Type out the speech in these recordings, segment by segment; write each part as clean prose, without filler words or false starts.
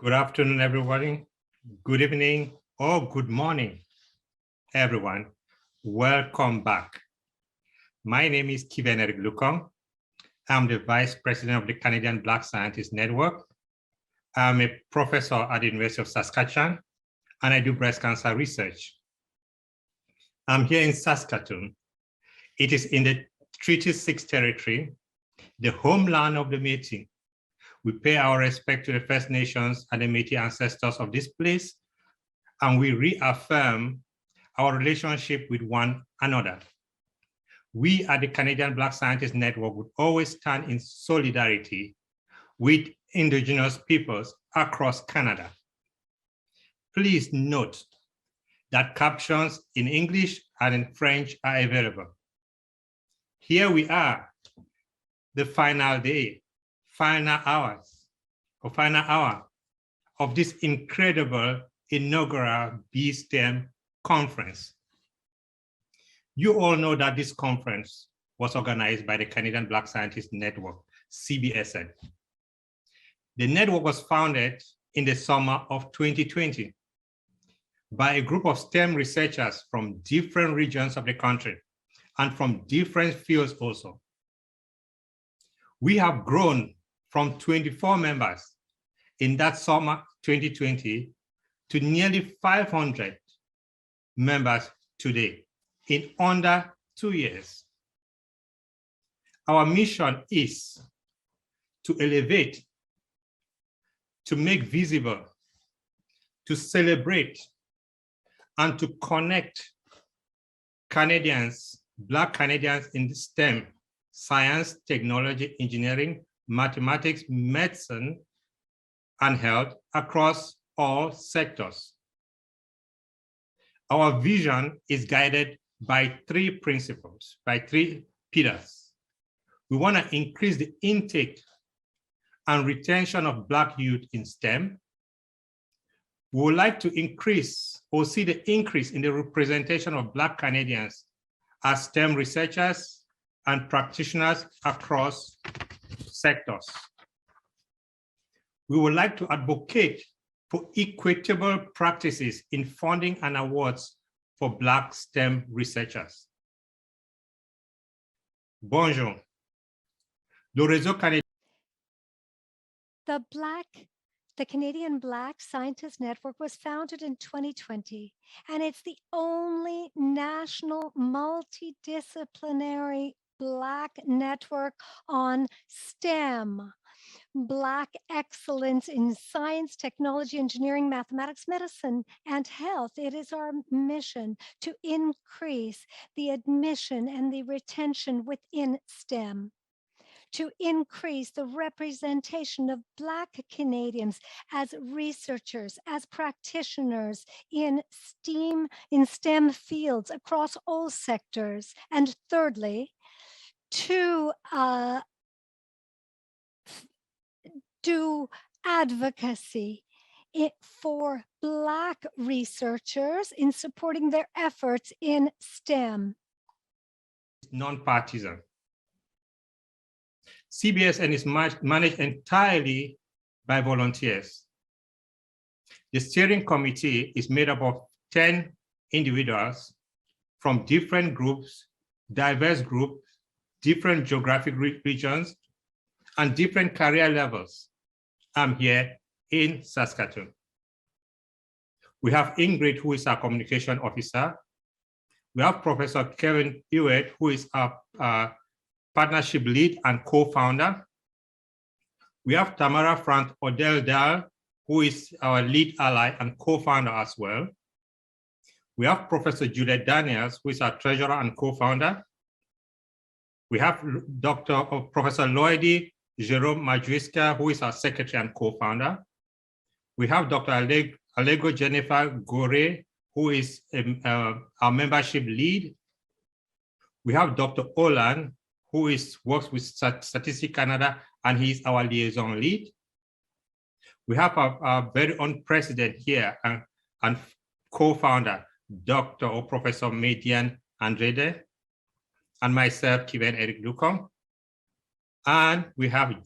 Good afternoon, everybody. Good evening or good morning, everyone. Welcome back. My name is Kiven Eric Lukong. I'm the Vice President of the Canadian Black Scientists Network. I'm a professor at the University of Saskatchewan, and I do breast cancer research. I'm here in Saskatoon. It is in the Treaty 6 territory, the homeland of the Métis. We pay our respect to the First Nations and the Métis ancestors of this place, and we reaffirm our relationship with one another. We at the Canadian Black Scientists Network would always stand in solidarity with Indigenous peoples across Canada. Please note that captions in English and in French are available. Here we are, the final day, final hour of this incredible inaugural BESTEMM conference. You all know that this conference was organized by the Canadian Black Scientists Network, CBSN. The network was founded in the summer of 2020 by a group of STEM researchers from different regions of the country and from different fields also. We have grown from 24 members in that summer 2020 to nearly 500 members today in under 2 years. Our mission is to elevate, to make visible, to celebrate, and to connect Canadians, Black Canadians in STEM, science, technology, engineering, mathematics, medicine, and health across all sectors. Our vision is guided by three principles, by three pillars. We want to increase the intake and retention of Black youth in STEM. We would like to increase or see the increase in the representation of Black Canadians as STEM researchers and practitioners across sectors. We would like to advocate for equitable practices in funding and awards for Black STEM researchers. Bonjour. Le réseau canadien. The Canadian Black Scientists Network was founded in 2020, and it's the only national multidisciplinary Black network on STEM, Black excellence in science, technology, engineering, mathematics, medicine, and health. It is our mission to increase the admission and the retention within STEM, to increase the representation of Black Canadians as researchers, as practitioners in STEM fields across all sectors. And thirdly, to do advocacy for Black researchers in supporting their efforts in STEM. Non-partisan. CBSN is managed entirely by volunteers. The steering committee is made up of 10 individuals from different groups, diverse groups, different geographic regions, and different career levels. I'm here in Saskatoon. We have Ingrid, who is our communication officer. We have Professor Kevin Hewitt, who is our partnership lead and co-founder. We have Tamara Frank Odell, who is our lead ally and co-founder as well. We have Professor Juliet Daniels, who is our treasurer and co-founder. We have Professor Lloydie Jerome Majwiska, who is our secretary and co-founder. We have Dr. Allegro Jennifer Gore, who is our membership lead. We have Dr. Olan, who works with Statistics Canada, and he's our liaison lead. We have our very own president here and co-founder, Dr. or Professor Median Andrade, and myself, Kiven Eric Lukong. And we have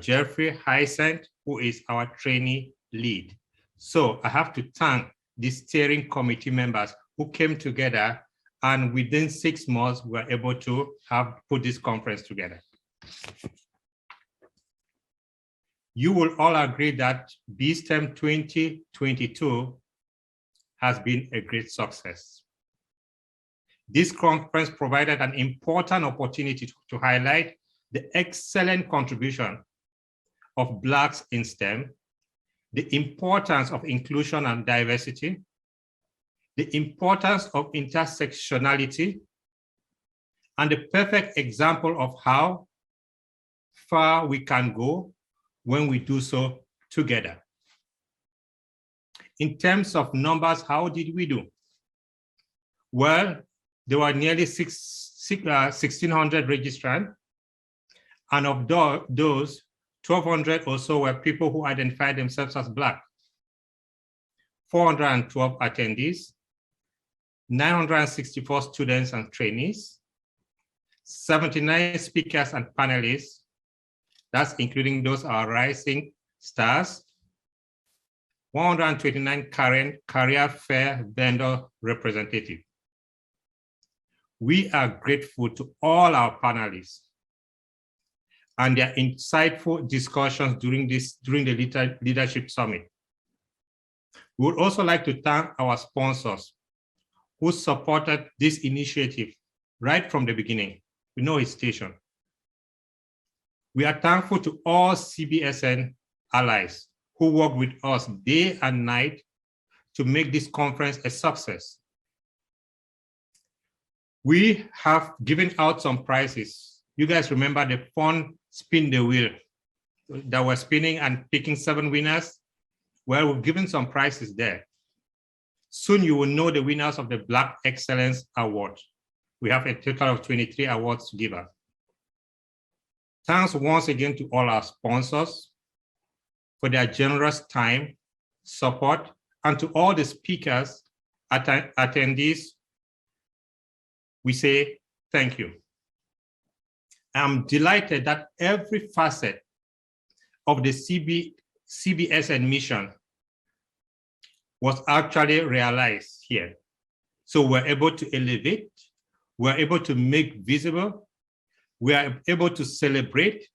Jeffrey Hyacinth, who is our trainee lead. So I have to thank the steering committee members who came together, and within 6 months, we were able to put this conference together. You will all agree that BESTEMM 2022 has been a great success. This conference provided an important opportunity to highlight the excellent contribution of Blacks in STEM, the importance of inclusion and diversity, the importance of intersectionality, and the perfect example of how far we can go when we do so together. In terms of numbers, how did we do? Well, there were nearly 1,600 registrants, and of those, 1,200 or so were people who identified themselves as Black. 412 attendees, 964 students and trainees, 79 speakers and panelists, that's including those are rising stars, 129 career fair vendor representatives. We are grateful to all our panelists and their insightful discussions during the Leadership Summit. We would also like to thank our sponsors who supported this initiative right from the beginning, with no hesitation. We are thankful to all CBSN allies who work with us day and night to make this conference a success. We have given out some prizes. You guys remember the fun spin the wheel that was spinning and picking 7 winners? Well, we've given some prizes there. Soon you will know the winners of the Black Excellence Award. We have a total of 23 awards to give out. Thanks once again to all our sponsors for their generous time, support, and to all the speakers, attendees, we say thank you. I'm delighted that every facet of the CBSN mission was actually realized here. So we're able to elevate, we're able to make visible, we are able to celebrate,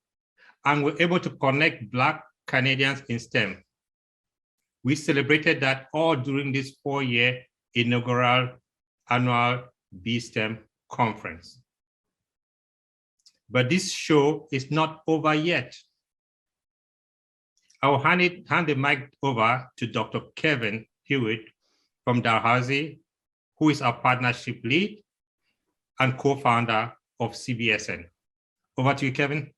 and we're able to connect Black Canadians in STEM. We celebrated that all during this 4-year inaugural annual BESTEMM conference. But this show is not over yet. I'll hand the mic over to Dr. Kevin Hewitt from Dalhousie, who is our partnership lead and co-founder of CBSN. Over to you, Kevin.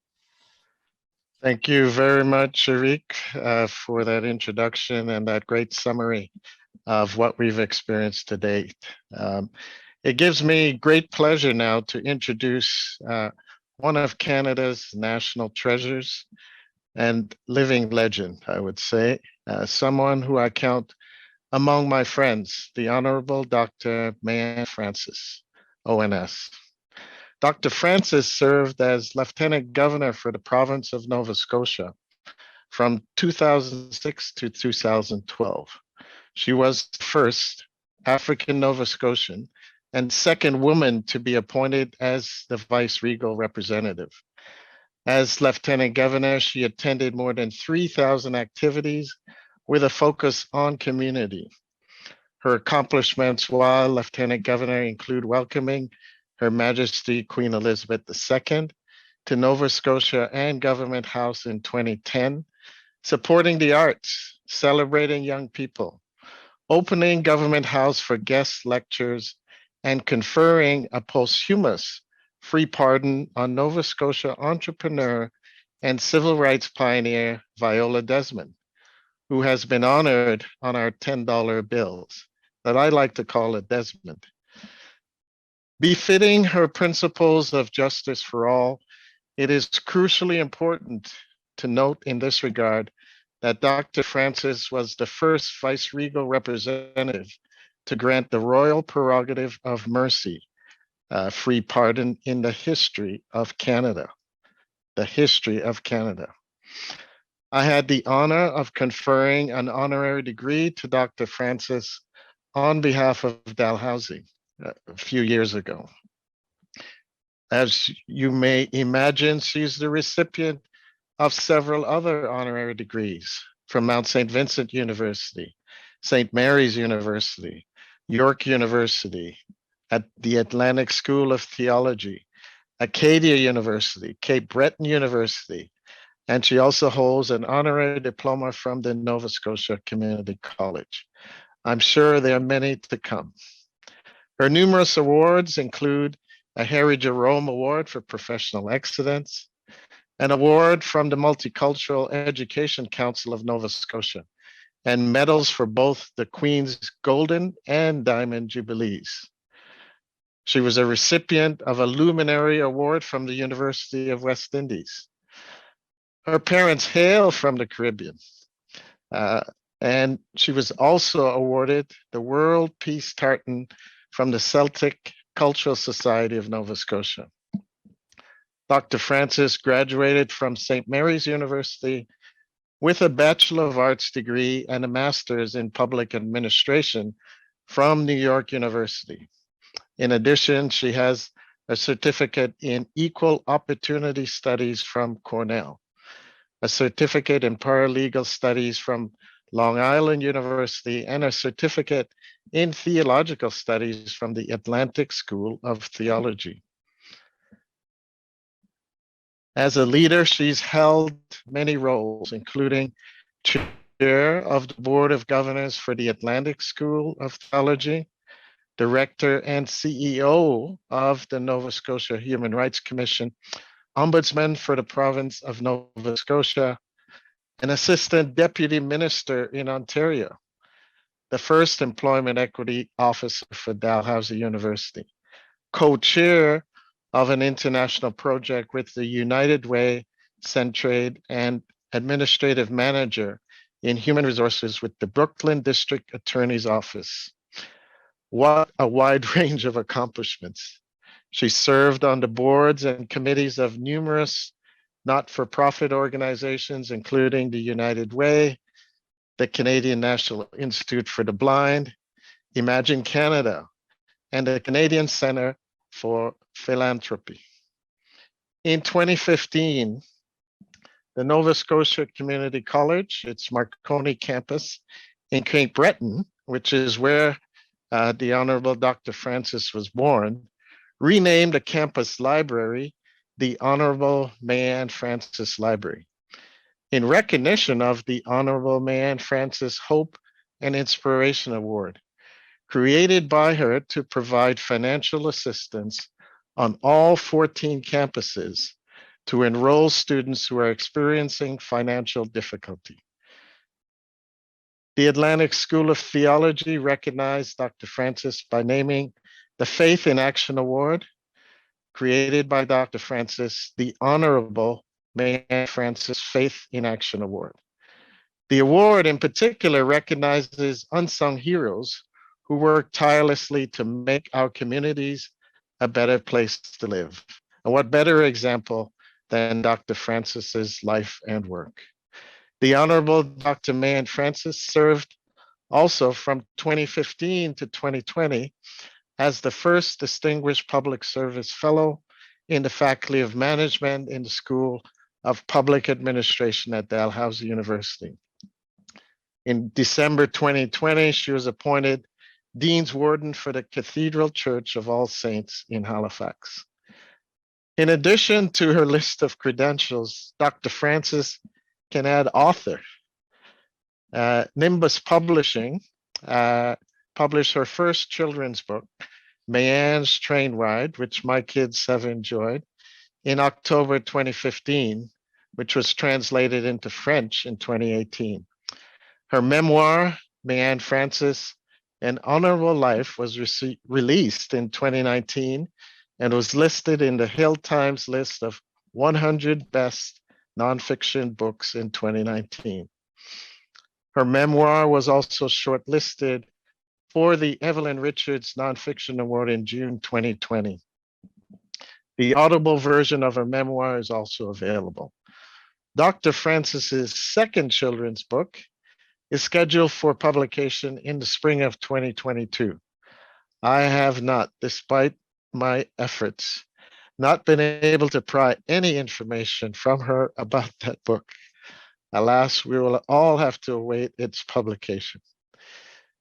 Thank you very much, Sharik, for that introduction and that great summary of what we've experienced to date. It gives me great pleasure now to introduce one of Canada's national treasures and living legend, I would say, someone who I count among my friends, the Honorable Dr. Marianne Francis, ONS. Dr. Francis served as Lieutenant Governor for the province of Nova Scotia from 2006 to 2012. She was the first African Nova Scotian and second woman to be appointed as the vice-regal representative. As Lieutenant Governor, she attended more than 3,000 activities with a focus on community. Her accomplishments while Lieutenant Governor include welcoming Her Majesty Queen Elizabeth II to Nova Scotia and Government House in 2010, supporting the arts, celebrating young people, opening Government House for guest lectures, and conferring a posthumous free pardon on Nova Scotia entrepreneur and civil rights pioneer Viola Desmond, who has been honored on our $10 bills that I like to call a Desmond. Befitting her principles of justice for all, it is crucially important to note in this regard that Dr. Francis was the first vice-regal representative to grant the royal prerogative of mercy, free pardon in the history of Canada. The history of Canada. I had the honor of conferring an honorary degree to Dr. Francis on behalf of Dalhousie a few years ago. As you may imagine, she's the recipient of several other honorary degrees from Mount St. Vincent University, St. Mary's University, York University, at the Atlantic School of Theology, Acadia University, Cape Breton University, and she also holds an honorary diploma from the Nova Scotia Community College. I'm sure there are many to come. Her numerous awards include a Harry Jerome Award for Professional Excellence, an award from the Multicultural Education Council of Nova Scotia, and medals for both the Queen's Golden and Diamond Jubilees. She was a recipient of a Luminary Award from the University of West Indies. Her parents hail from the Caribbean, and she was also awarded the World Peace Tartan from the Celtic Cultural Society of Nova Scotia. Dr. Francis graduated from St. Mary's University with a Bachelor of Arts degree and a Master's in Public Administration from New York University. In addition, she has a certificate in Equal Opportunity Studies from Cornell, a certificate in Paralegal Studies from Long Island University, and a certificate in Theological Studies from the Atlantic School of Theology. As a leader, she's held many roles, including chair of the Board of Governors for the Atlantic School of Theology, director and CEO of the Nova Scotia Human Rights Commission, ombudsman for the province of Nova Scotia, an assistant deputy minister in Ontario, the first employment equity officer for Dalhousie University, co-chair of an international project with the United Way, Centraide, and administrative manager in human resources with the Brooklyn District Attorney's Office. What a wide range of accomplishments. She served on the boards and committees of numerous not-for-profit organizations, including the United Way, the Canadian National Institute for the Blind, Imagine Canada, and the Canadian Center for Philanthropy. In 2015, the Nova Scotia Community College, its Marconi campus in Cape Breton, which is where the Honorable Dr. Francis was born, renamed a campus library the Honorable Mayanne Francis Library, in recognition of the Honorable Mayanne Francis Hope and Inspiration Award, created by her to provide financial assistance on all 14 campuses to enroll students who are experiencing financial difficulty. The Atlantic School of Theology recognized Dr. Francis by naming the Faith in Action Award, created by Dr. Francis, the Honorable Mayanne Francis Faith in Action Award. The award in particular recognizes unsung heroes who work tirelessly to make our communities a better place to live. And what better example than Dr. Francis's life and work. The Honorable Dr. Mayanne Francis served also from 2015 to 2020 as the first Distinguished Public Service Fellow in the Faculty of Management in the School of Public Administration at Dalhousie University. In December 2020, she was appointed Dean's Warden for the Cathedral Church of All Saints in Halifax. In addition to her list of credentials, Dr. Francis can add author. Nimbus Publishing published her first children's book, Mayanne's Train Ride, which my kids have enjoyed, in October 2015, which was translated into French in 2018. Her memoir, Mayanne Francis, An Honorable Life, was released in 2019 and was listed in the Hill Times list of 100 best nonfiction books in 2019. Her memoir was also shortlisted for the Evelyn Richards Nonfiction Award in June 2020. The audible version of her memoir is also available. Dr. Francis's second children's book is scheduled for publication in the spring of 2022. I have not, despite my efforts, not been able to pry any information from her about that book. Alas, we will all have to await its publication.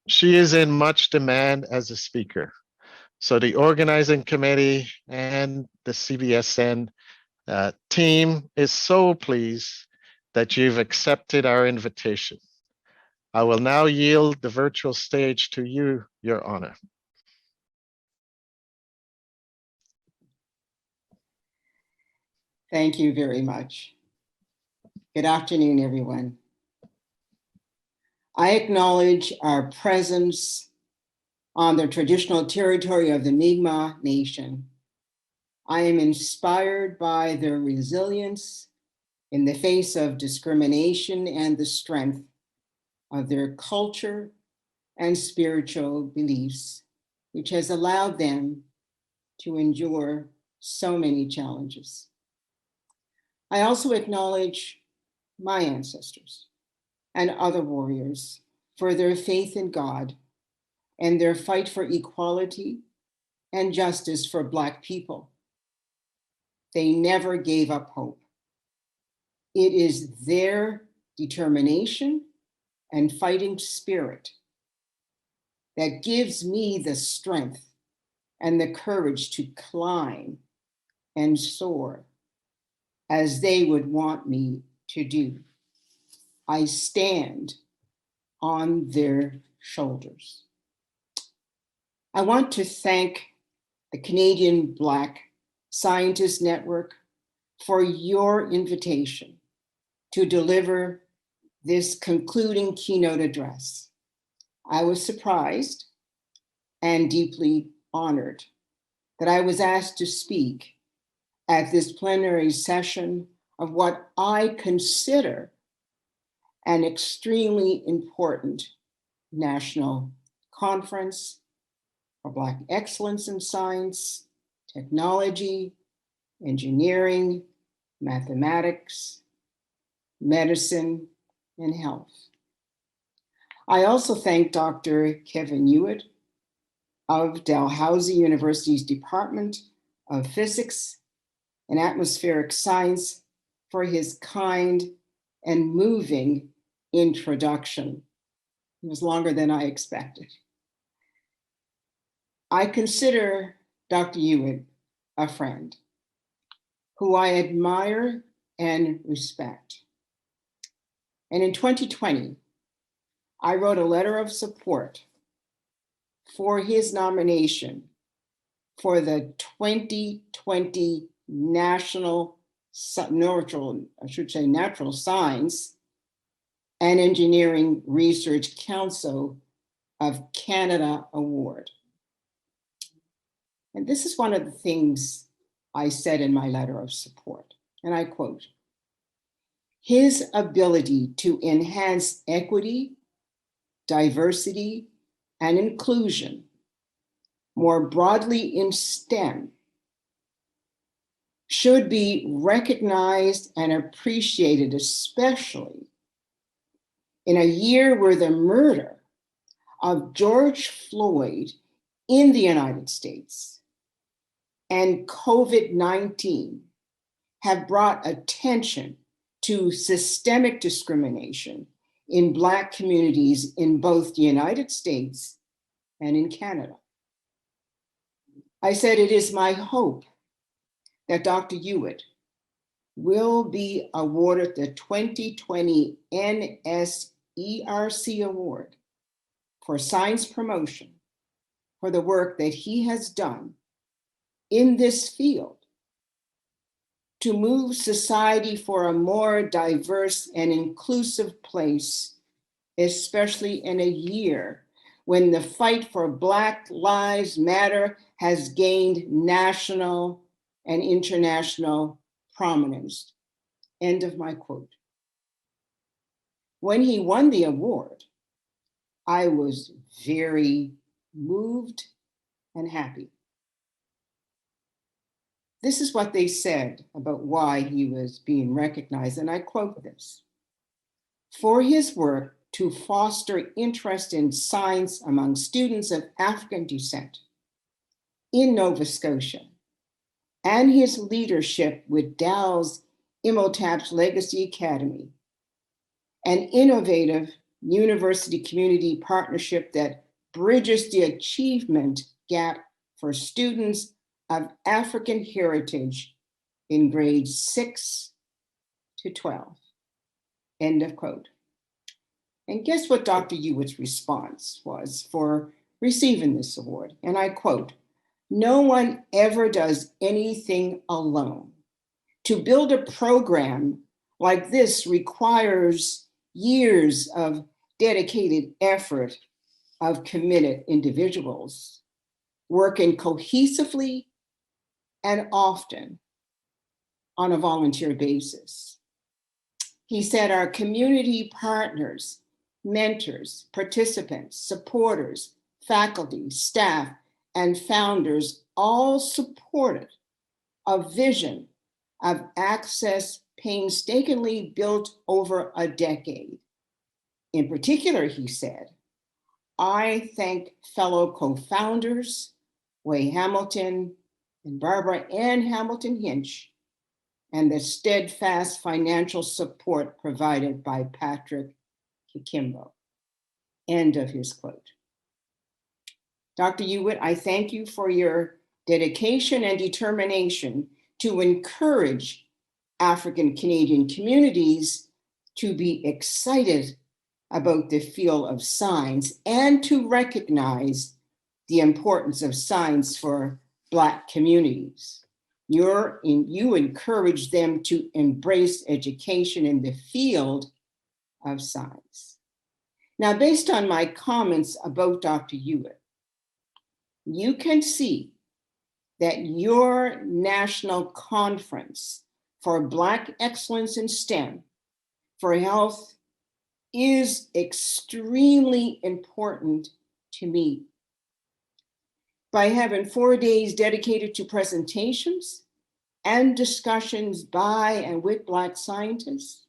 She is in much demand as a speaker. So the organizing committee and the CBSN team is so pleased that you've accepted our invitation. I will now yield the virtual stage to you, Your Honor. Thank you very much. Good afternoon, everyone. I acknowledge our presence on the traditional territory of the Mi'kmaq Nation. I am inspired by their resilience in the face of discrimination and the strength of their culture and spiritual beliefs, which has allowed them to endure so many challenges. I also acknowledge my ancestors and other warriors for their faith in God and their fight for equality and justice for Black people. They never gave up hope. It is their determination and fighting spirit that gives me the strength and the courage to climb and soar as they would want me to do. I stand on their shoulders. I want to thank the Canadian Black Scientists Network for your invitation to deliver this concluding keynote address. I was surprised and deeply honored that I was asked to speak at this plenary session of what I consider an extremely important national conference for Black excellence in science, technology, engineering, mathematics, medicine, and health. I also thank Dr. Kevin Hewitt of Dalhousie University's Department of Physics and Atmospheric Science for his kind and moving introduction. It was longer than I expected. I consider Dr. Hewitt a friend who I admire and respect. And in 2020, I wrote a letter of support for his nomination for the 2020 Natural Science and Engineering Research Council of Canada Award. And this is one of the things I said in my letter of support, and I quote, "His ability to enhance equity, diversity, and inclusion more broadly in STEM should be recognized and appreciated, especially in a year where the murder of George Floyd in the United States and COVID-19 have brought attention to systemic discrimination in Black communities in both the United States and in Canada." I said, "It is my hope that Dr. Hewitt will be awarded the 2020 NSERC Award for Science Promotion for the work that he has done in this field to move society for a more diverse and inclusive place, especially in a year when the fight for Black Lives Matter has gained national and international prominence." End of my quote. When he won the award, I was very moved and happy. This is what they said about why he was being recognized, and I quote this: "For his work to foster interest in science among students of African descent in Nova Scotia, and his leadership with Dow's Imhotep's Legacy Academy, an innovative university community partnership that bridges the achievement gap for students of African heritage in grades 6 to 12. End of quote. And guess what Dr. Hewitt's response was for receiving this award? And I quote, "No one ever does anything alone. To build a program like this requires years of dedicated effort of committed individuals working cohesively and often on a volunteer basis." He said, "Our community partners, mentors, participants, supporters, faculty, staff, and founders all supported a vision of access painstakingly built over a decade. In particular," he said, "I thank fellow co-founders, Way Hamilton and Barbara Ann Hamilton Hinch, and the steadfast financial support provided by Patrick Kikimbo." End of his quote. Dr. Hewitt, I thank you for your dedication and determination to encourage African Canadian communities to be excited about the field of science and to recognize the importance of science for Black communities. You encourage them to embrace education in the field of science. Now, based on my comments about Dr. Hewitt, you can see that your National Conference for Black Excellence in STEM for Health is extremely important to me. By having 4 days dedicated to presentations and discussions by and with Black scientists,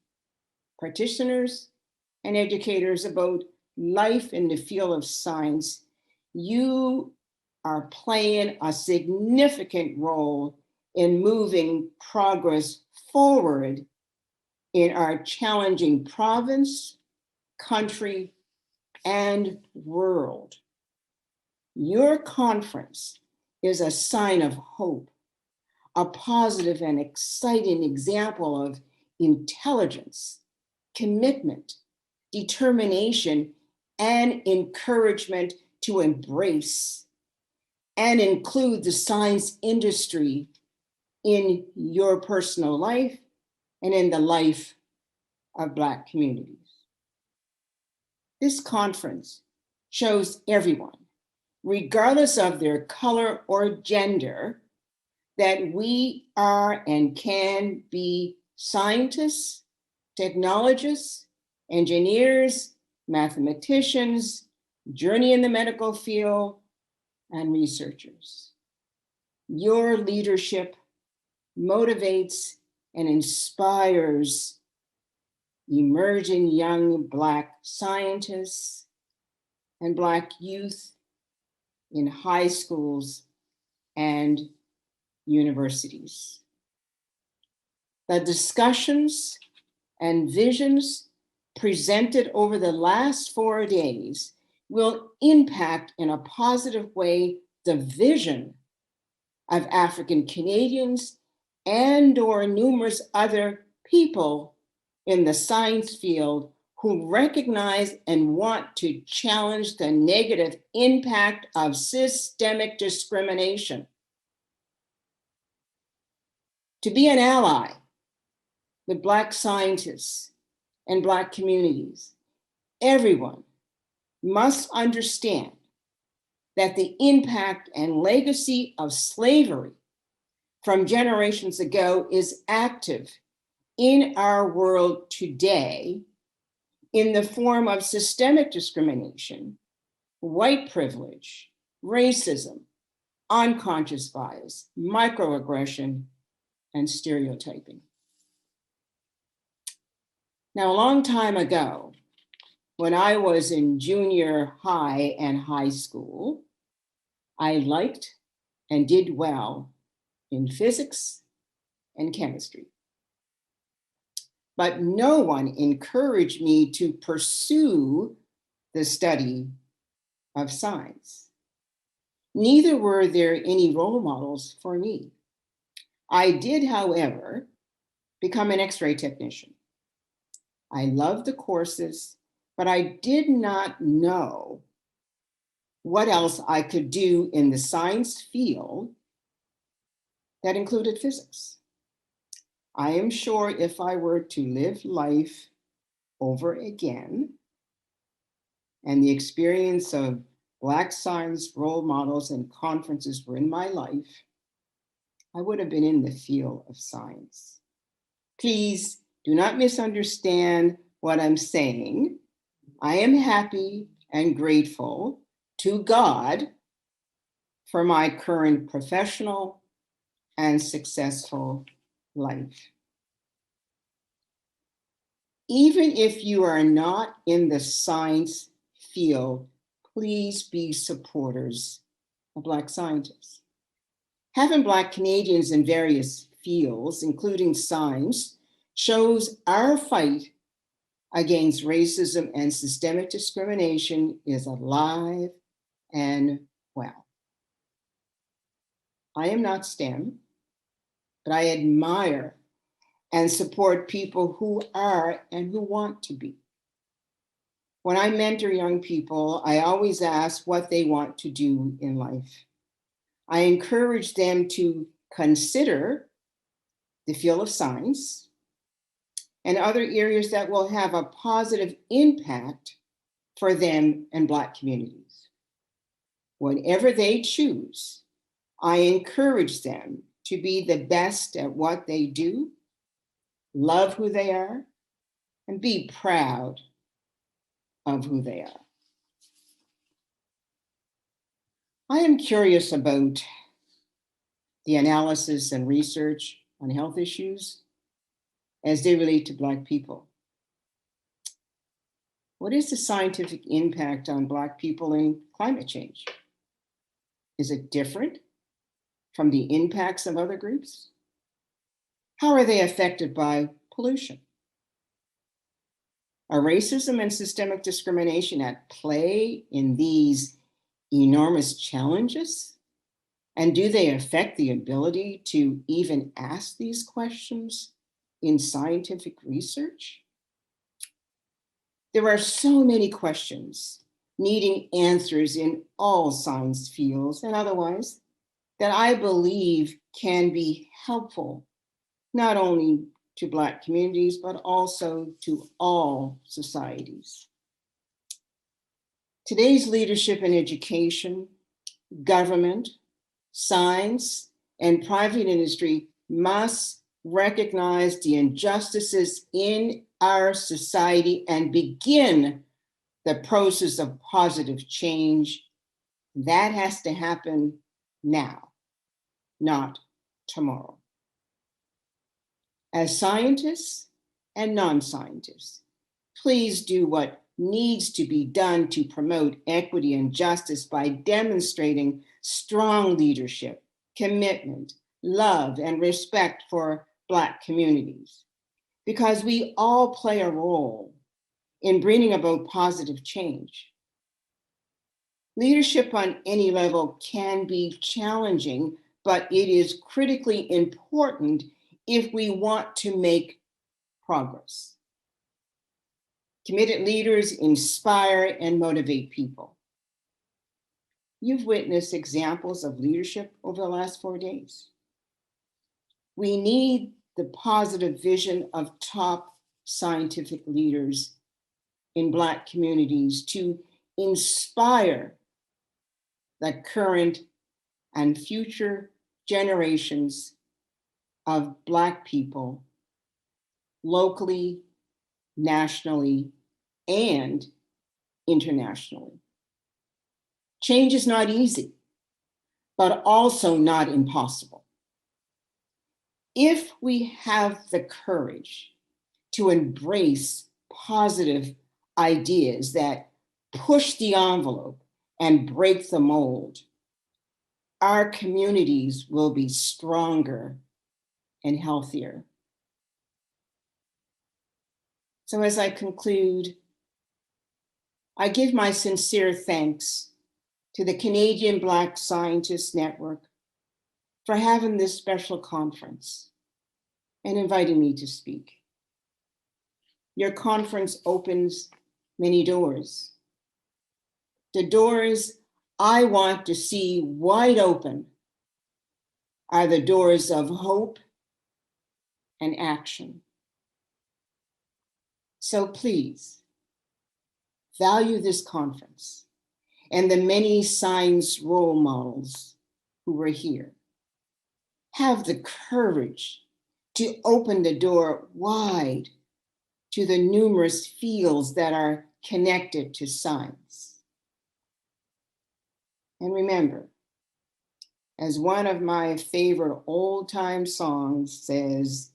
practitioners, and educators about life in the field of science, you are playing a significant role in moving progress forward in our challenging province, country, and world. Your conference is a sign of hope, a positive and exciting example of intelligence, commitment, determination, and encouragement to embrace and include the science industry in your personal life and in the life of Black communities. This conference shows everyone, regardless of their color or gender, that we are and can be scientists, technologists, engineers, mathematicians, journey in the medical field, and researchers. Your leadership motivates and inspires emerging young Black scientists and Black youth in high schools and universities. The discussions and visions presented over the last 4 days will impact in a positive way the vision of African Canadians and/or numerous other people in the science field who recognize and want to challenge the negative impact of systemic discrimination. To be an ally with Black scientists and Black communities, everyone must understand that the impact and legacy of slavery from generations ago is active in our world today in the form of systemic discrimination, white privilege, racism, unconscious bias, microaggression, and stereotyping. Now, a long time ago, when I was in junior high and high school, I liked and did well in physics and chemistry. But no one encouraged me to pursue the study of science. Neither were there any role models for me. I did, however, become an X-ray technician. I loved the courses, but I did not know what else I could do in the science field that included physics. I am sure if I were to live life over again, and the experience of Black science role models and conferences were in my life, I would have been in the field of science. Please do not misunderstand what I'm saying. I am happy and grateful to God for my current professional and successful life. Even if you are not in the science field, please be supporters of Black scientists. Having Black Canadians in various fields, including science, shows our fight against racism and systemic discrimination is alive and well. I am not STEM, but I admire and support people who are and who want to be. When I mentor young people, I always ask what they want to do in life. I encourage them to consider the field of science and other areas that will have a positive impact for them and Black communities. Whatever they choose, I encourage them to be the best at what they do, love who they are, and be proud of who they are. I am curious about the analysis and research on health issues as they relate to Black people. What is the scientific impact on Black people in climate change? Is it different from the impacts of other groups? How are they affected by pollution? Are racism and systemic discrimination at play in these enormous challenges? And do they affect the ability to even ask these questions in scientific research? There are so many questions needing answers in all science fields and otherwise that I believe can be helpful, not only to Black communities, but also to all societies. Today's leadership in education, government, science, and private industry must recognize the injustices in our society and begin the process of positive change. That has to happen now, not tomorrow. As scientists and non-scientists, please do what needs to be done to promote equity and justice by demonstrating strong leadership, commitment, love, and respect for Black communities, because we all play a role in bringing about positive change. Leadership on any level can be challenging, but it is critically important if we want to make progress. Committed leaders inspire and motivate people. You've witnessed examples of leadership over the last 4 days. We need the positive vision of top scientific leaders in Black communities to inspire the current and future generations of Black people locally, nationally, and internationally. Change is not easy, but also not impossible. If we have the courage to embrace positive ideas that push the envelope and break the mold, our communities will be stronger and healthier. So as I conclude, I give my sincere thanks to the Canadian Black Scientists Network for having this special conference and inviting me to speak. Your conference opens many doors. The doors I want to see wide open are the doors of hope and action. So please value this conference and the many science role models who were here. Have the courage to open the door wide to the numerous fields that are connected to science. And remember, as one of my favorite old-time songs says,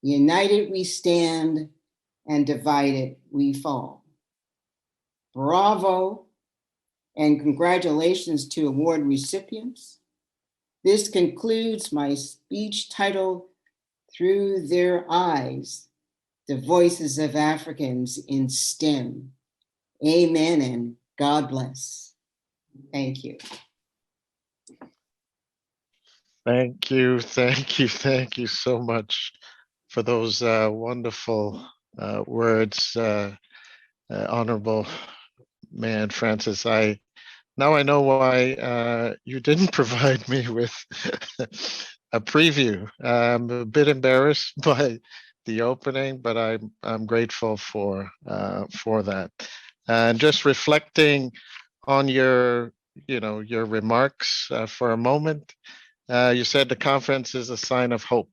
united we stand and divided we fall. Bravo and congratulations to award recipients. This concludes my speech titled, Through Their Eyes, the Voices of Africans in STEM. Amen and God bless. Thank you. Thank you so much for those wonderful words, Honorable Man Francis. Now I know why you didn't provide me with a preview. I'm a bit embarrassed by the opening, but I'm grateful for that. And just reflecting on your remarks for a moment. You said the conference is a sign of hope,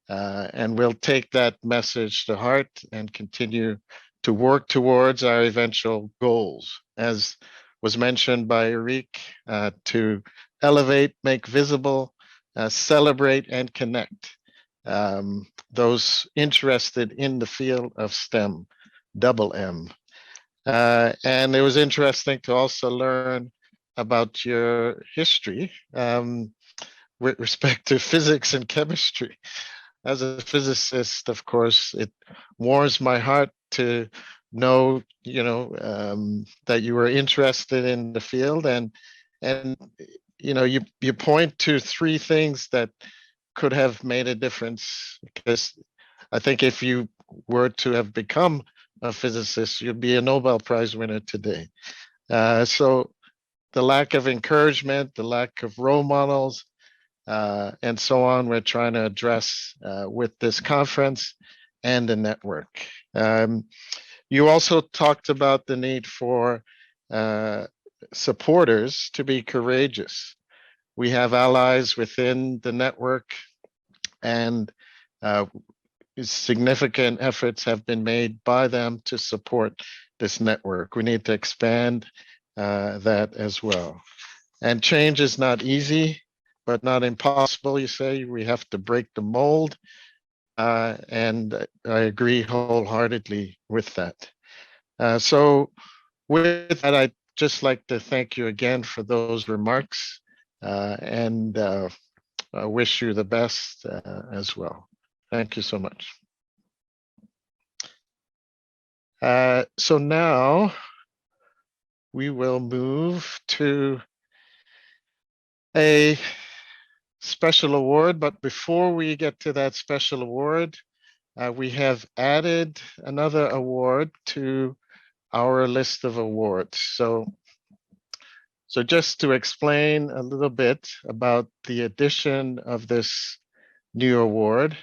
and we'll take that message to heart and continue to work towards our eventual goals, as was mentioned by Eric, to elevate, make visible, celebrate, and connect those interested in the field of STEM, double M. And it was interesting to also learn about your history with respect to physics and chemistry. As a physicist, of course, it warms my heart to know, that you were interested in the field, and you point to three things that could have made a difference. Because I think if you were to have become a physicist, you'd be a Nobel Prize winner today. So the lack of encouragement, the lack of role models, and so on, we're trying to address with this conference and the network. You also talked about the need for supporters to be courageous. We have allies within the network, and significant efforts have been made by them to support this network. We need to expand that as well. And change is not easy, but not impossible. You say we have to break the mold, and I agree wholeheartedly with that. So with that, I'd just like to thank you again for those remarks, and I wish you the best as well. Thank you so much. So now we will move to a special award, but before we get to that special award, we have added another award to our list of awards. So just to explain a little bit about the addition of this new award,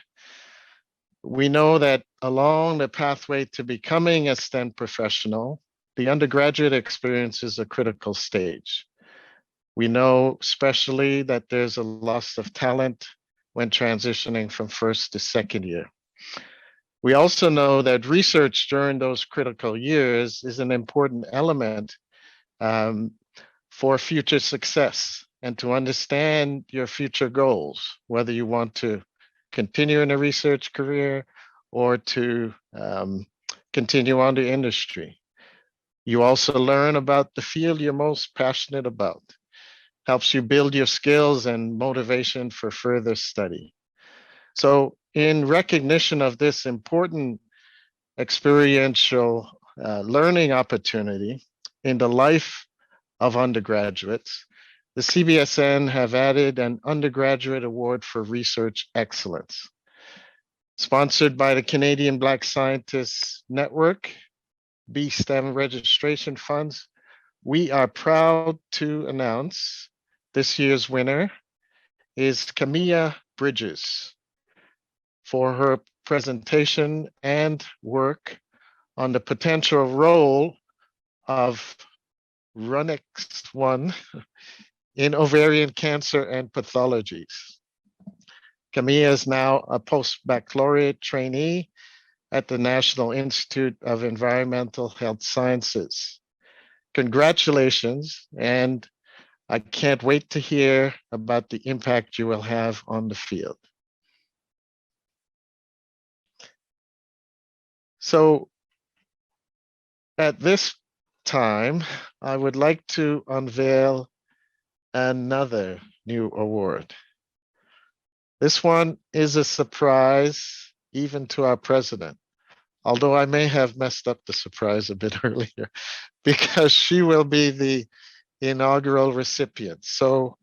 we know that along the pathway to becoming a STEM professional, the undergraduate experience is a critical stage. We know especially that there's a loss of talent when transitioning from first to second year. We also know that research during those critical years is an important element for future success and to understand your future goals, whether you want to continue in a research career or to continue on to industry. You also learn about the field you're most passionate about. Helps you build your skills and motivation for further study. So in recognition of this important experiential learning opportunity in the life of undergraduates, the CBSN have added an undergraduate award for research excellence. Sponsored by the Canadian Black Scientists Network, BESTEMM registration funds, we are proud to announce this year's winner is Camilla Bridges for her presentation and work on the potential role of RUNX1 in ovarian cancer and pathologies. Camilla is now a post-baccalaureate trainee at the National Institute of Environmental Health Sciences. Congratulations, and I can't wait to hear about the impact you will have on the field. So at this time, I would like to unveil another new award. This one is a surprise even to our president, although I may have messed up the surprise a bit earlier because she will be the inaugural recipient. So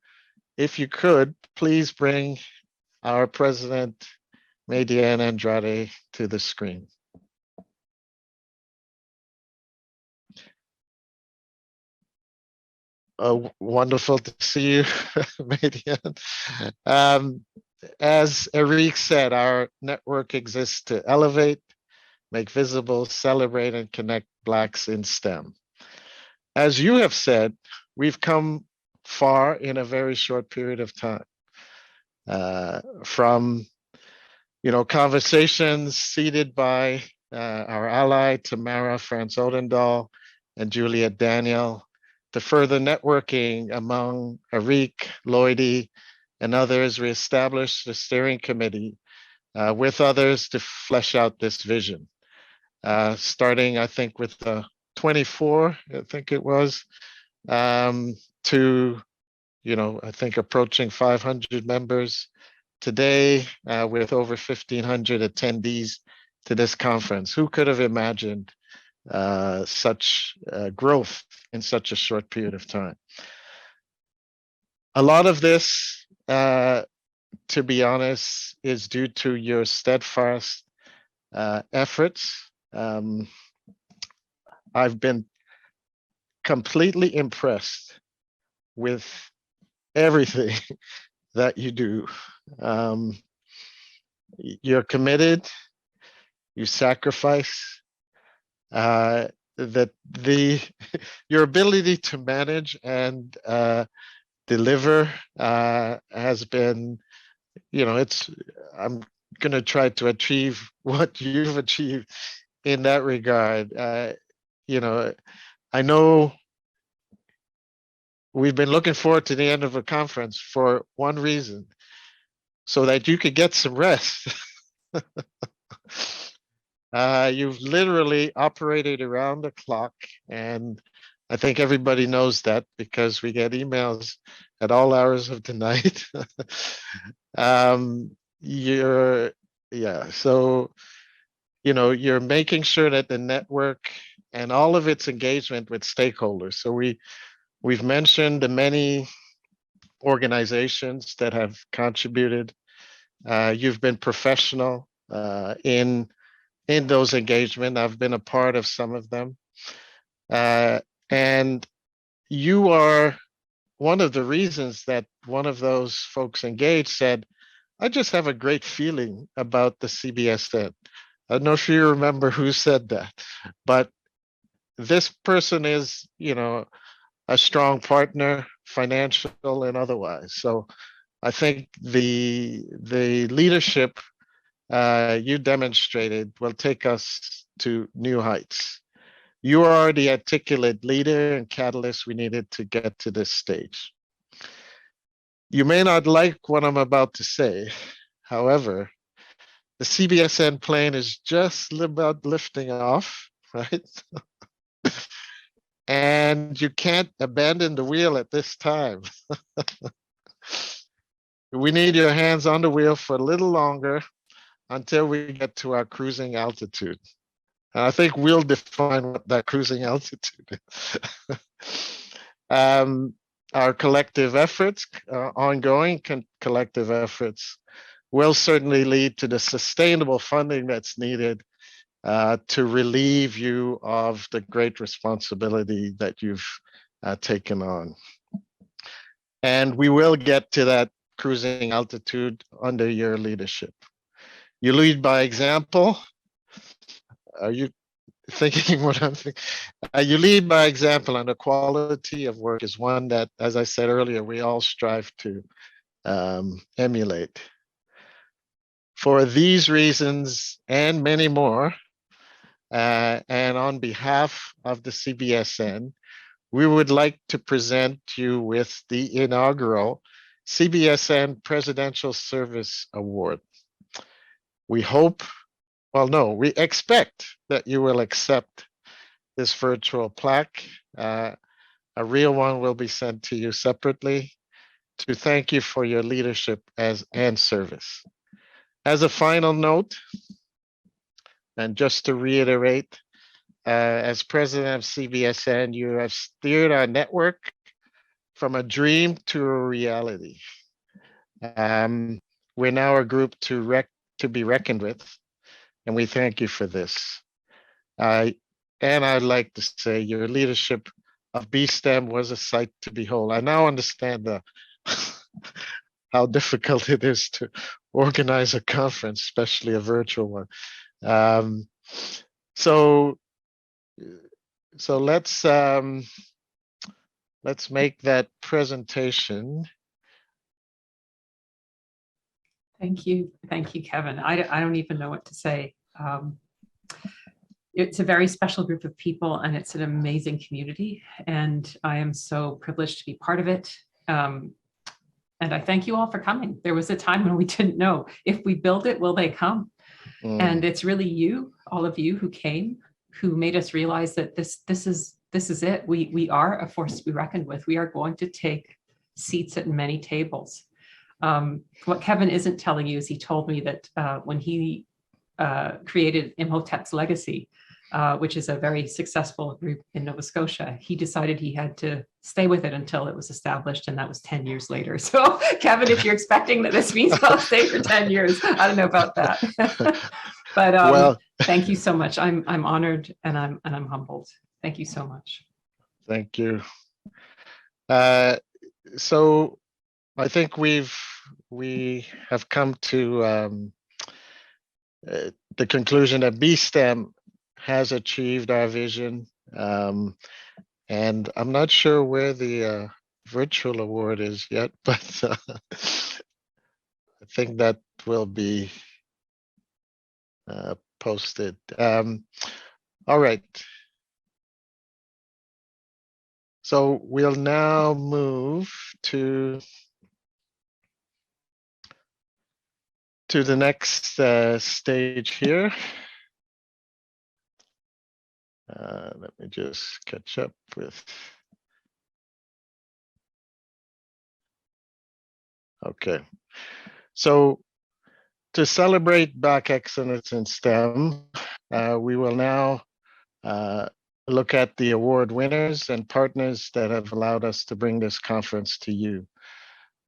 if you could, please bring our president, Median Andrade, to the screen. Wonderful to see you, Median. As Eric said, our network exists to elevate, make visible, celebrate, and connect Blacks in STEM. As you have said, we've come far in a very short period of time. From conversations seated by our ally Tamara France Odendahl and Juliet Daniel, to further networking among Arik, Lloydie, and others, we established a steering committee with others to flesh out this vision. Starting, I think, with the 24, I think it was, to, I think approaching 500 members today with over 1,500 attendees to this conference. Who could have imagined such growth in such a short period of time? A lot of this, to be honest, is due to your steadfast efforts. I've been completely impressed with everything that you do. You're committed, you sacrifice, your ability to manage and deliver has been, I'm going to try to achieve what you've achieved in that regard. I know we've been looking forward to the end of a conference for one reason, so that you could get some rest. You've literally operated around the clock, and I think everybody knows that because we get emails at all hours of the night. So you're making sure that the network and all of its engagement with stakeholders. So we've mentioned the many organizations that have contributed. You've been professional in those engagements. I've been a part of some of them. And you are one of the reasons that one of those folks engaged said, I just have a great feeling about the CBSN. I don't know if you remember who said that, but this person is, a strong partner, financial and otherwise. So I think the leadership you demonstrated will take us to new heights. You are the articulate leader and catalyst we needed to get to this stage. You may not like what I'm about to say. However, the CBSN plane is just about lifting off, right? And you can't abandon the wheel at this time. We need your hands on the wheel for a little longer until we get to our cruising altitude. And I think we'll define what that cruising altitude is. Our collective efforts, ongoing collective efforts, will certainly lead to the sustainable funding that's needed to relieve you of the great responsibility that you've taken on. And we will get to that cruising altitude under your leadership. You lead by example. Are you thinking what I'm thinking? You lead by example, and the quality of work is one that, as I said earlier, we all strive to emulate. For these reasons and many more, and on behalf of the CBSN, we would like to present you with the inaugural CBSN Presidential Service Award. We hope, well, no, we expect that you will accept this virtual plaque. A real one will be sent to you separately to thank you for your leadership and service. As a final note, and just to reiterate, as president of CBSN, you have steered our network from a dream to a reality. We're now a group to be reckoned with, and we thank you for this. And I'd like to say your leadership of BESTEMM was a sight to behold. I now understand how difficult it is to organize a conference, especially a virtual one. So let's make that presentation. Thank you, Kevin. I don't even know what to say. It's a very special group of people, and it's an amazing community, and I am so privileged to be part of it. And I thank you all for coming. There was a time when we didn't know if we build it, will they come? And it's really you, all of you who came, who made us realize that this is it. We are a force to be reckoned with. We are going to take seats at many tables. What Kevin isn't telling you is he told me that when he created Imhotep's Legacy, which is a very successful group in Nova Scotia, he decided he had to stay with it until it was established, and that was 10 years later. So Kevin, if you're expecting that this means I'll stay for 10 years, I don't know about that. But well, thank you so much. I'm honored, and I'm humbled. Thank you so much. Thank you. So I think we have come to the conclusion that BESTEMM has achieved our vision, and I'm not sure where the virtual award is yet, but I think that will be posted. All right. So we'll now move to the next stage here. Let me just catch up with. Okay. So to celebrate Black excellence in STEM, we will now look at the award winners and partners that have allowed us to bring this conference to you.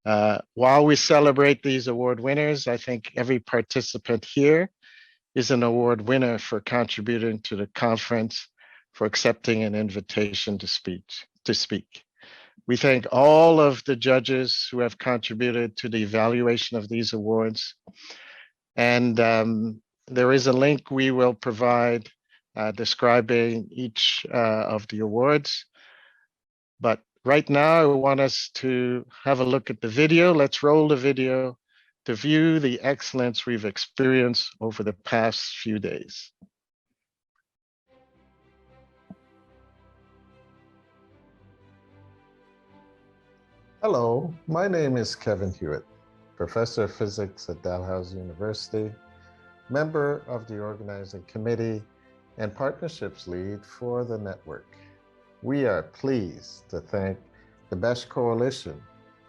While we celebrate these award winners, I think every participant here is an award winner for contributing to the conference, for accepting an invitation to speak. We thank all of the judges who have contributed to the evaluation of these awards. And there is a link we will provide describing each of the awards. But right now, I want us to have a look at the video. Let's roll the video to view the excellence we've experienced over the past few days. Hello, my name is Kevin Hewitt, Professor of Physics at Dalhousie University, member of the organizing committee, and partnerships lead for the network. We are pleased to thank the BEST Coalition,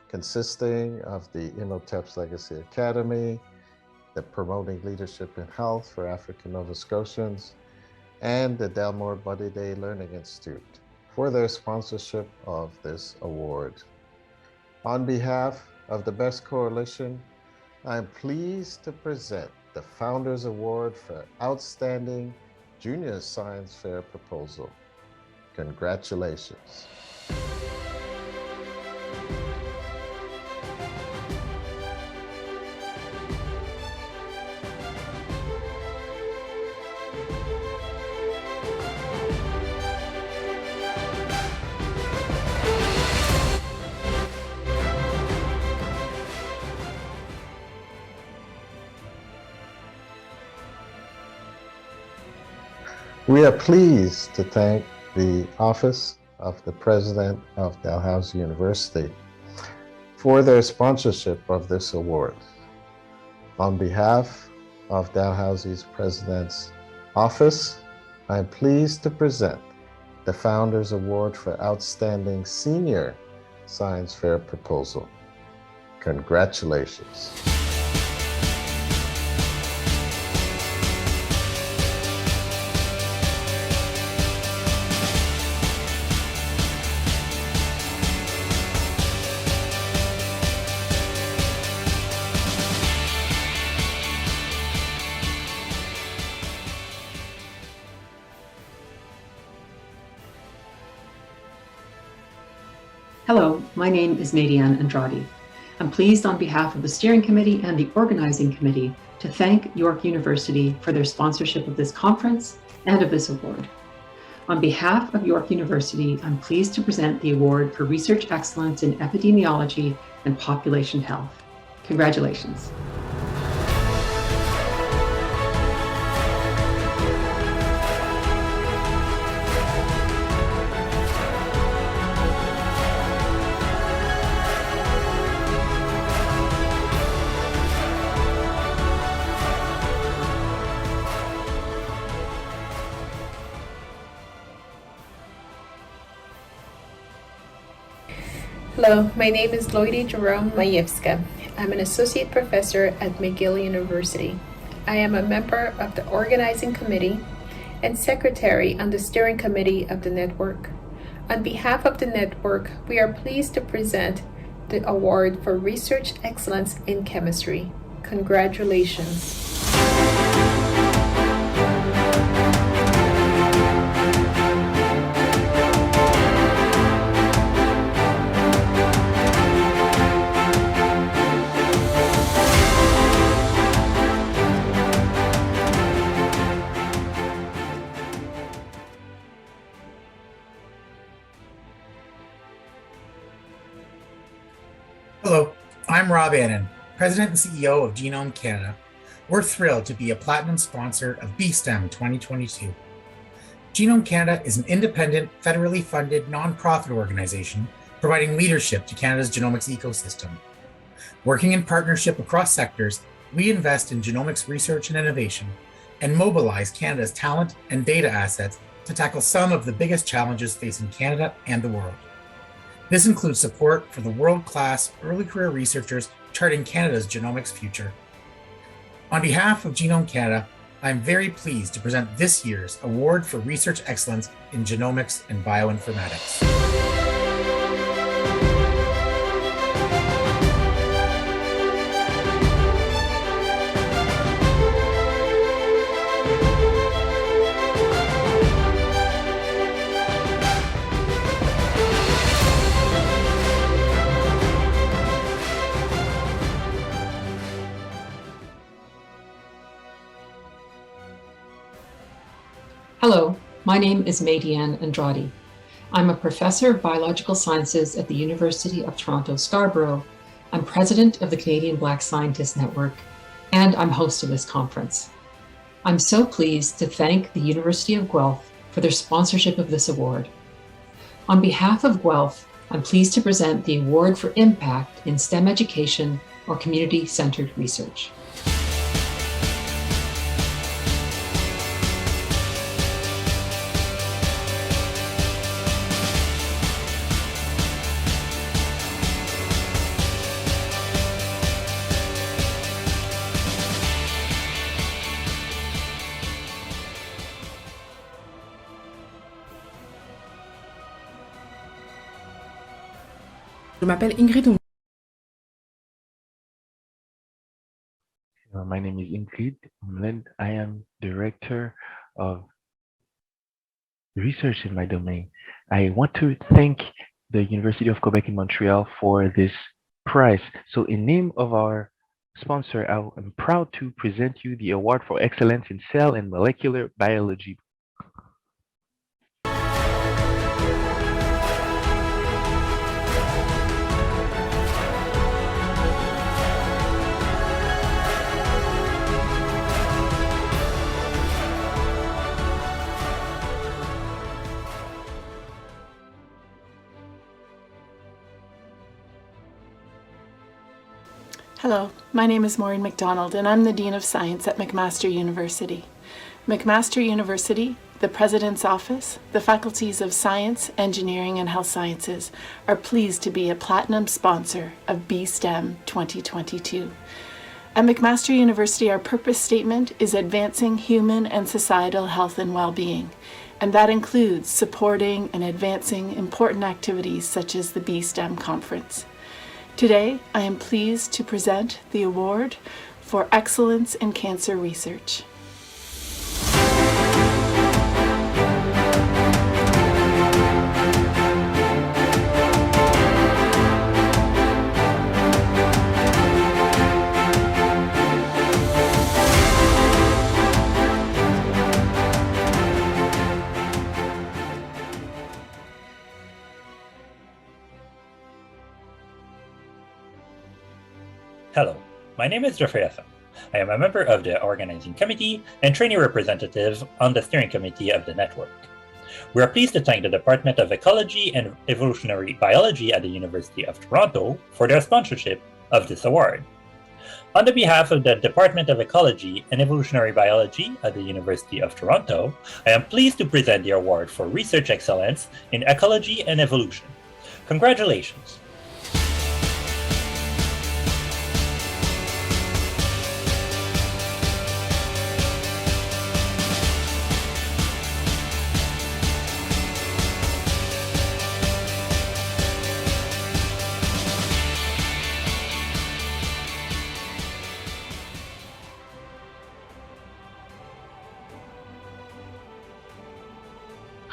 consisting of the Imhotep's Legacy Academy, the Promoting Leadership in Health for African Nova Scotians, and the Delmore Buddy Day Learning Institute for their sponsorship of this award. On behalf of the BEST Coalition, I am pleased to present the Founders Award for Outstanding Junior Science Fair Proposal. Congratulations. We are pleased to thank the Office of the President of Dalhousie University for their sponsorship of this award. On behalf of Dalhousie's President's Office, I am pleased to present the Founders Award for Outstanding Senior Science Fair Proposal. Congratulations. Hello, my name is Madiane Andrade. I'm pleased on behalf of the steering committee and the organizing committee to thank York University for their sponsorship of this conference and of this award. On behalf of York University, I'm pleased to present the award for research excellence in epidemiology and population health. Congratulations. Hello, my name is Loidi Jerome Majewska. I'm an associate professor at McGill University. I am a member of the organizing committee and secretary on the steering committee of the network. On behalf of the network, we are pleased to present the award for research excellence in chemistry. Congratulations. Hello, I'm Rob Annan, President and CEO of Genome Canada. We're thrilled to be a platinum sponsor of BESTEMM 2022. Genome Canada is an independent, federally funded nonprofit organization providing leadership to Canada's genomics ecosystem. Working in partnership across sectors, we invest in genomics research and innovation and mobilize Canada's talent and data assets to tackle some of the biggest challenges facing Canada and the world. This includes support for the world-class early career researchers charting Canada's genomics future. On behalf of Genome Canada, I'm very pleased to present this year's Award for Research Excellence in Genomics and Bioinformatics. Hello, my name is Madiane Andrade. I'm a professor of biological sciences at the University of Toronto, Scarborough. I'm president of the Canadian Black Scientists Network, and I'm host of this conference. I'm so pleased to thank the University of Guelph for their sponsorship of this award. On behalf of Guelph, I'm pleased to present the Award for Impact in STEM Education or Community-Centered Research. Je m'appelle Ingrid. My name is Ingrid Umlend. I am Director of Research in my domain. I want to thank the University of Quebec in Montreal for this prize. So in name of our sponsor, I am proud to present you the Award for Excellence in Cell and Molecular Biology. Hello, my name is Maureen McDonald, and I'm the Dean of Science at McMaster University. McMaster University, the President's Office, the Faculties of Science, Engineering, and Health Sciences are pleased to be a platinum sponsor of BESTEMM 2022. At McMaster University, our purpose statement is advancing human and societal health and well-being, and that includes supporting and advancing important activities such as the BESTEMM conference. Today, I am pleased to present the Award for Excellence in Cancer Research. Hello, my name is Jeffrey Hassan. I am a member of the organizing committee and trainee representative on the steering committee of the network. We are pleased to thank the Department of Ecology and Evolutionary Biology at the University of Toronto for their sponsorship of this award. On the behalf of the Department of Ecology and Evolutionary Biology at the University of Toronto, I am pleased to present the award for Research Excellence in Ecology and Evolution. Congratulations!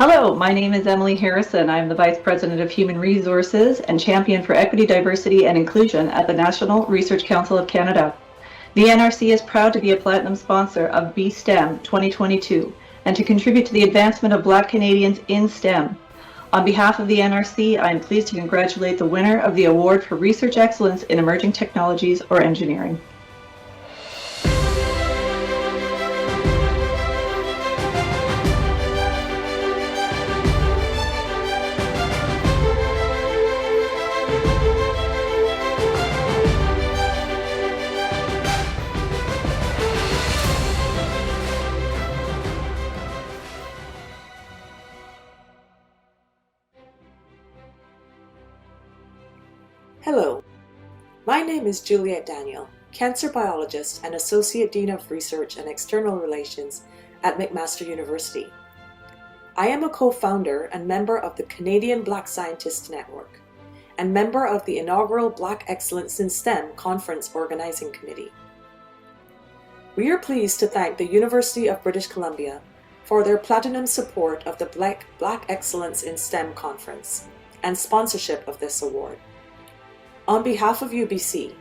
Hello, my name is Emily Harrison. I'm the Vice President of Human Resources and Champion for Equity, Diversity, and Inclusion at the National Research Council of Canada. The NRC is proud to be a platinum sponsor of BESTEMM 2022 and to contribute to the advancement of Black Canadians in STEM. On behalf of the NRC, I am pleased to congratulate the winner of the Award for Research Excellence in Emerging Technologies or Engineering. Hello, my name is Juliette Daniel, Cancer Biologist and Associate Dean of Research and External Relations at McMaster University. I am a co-founder and member of the Canadian Black Scientists Network and member of the inaugural Black Excellence in STEM Conference Organizing Committee. We are pleased to thank the University of British Columbia for their platinum support of the Black Excellence in STEM Conference and sponsorship of this award. On behalf of UBC,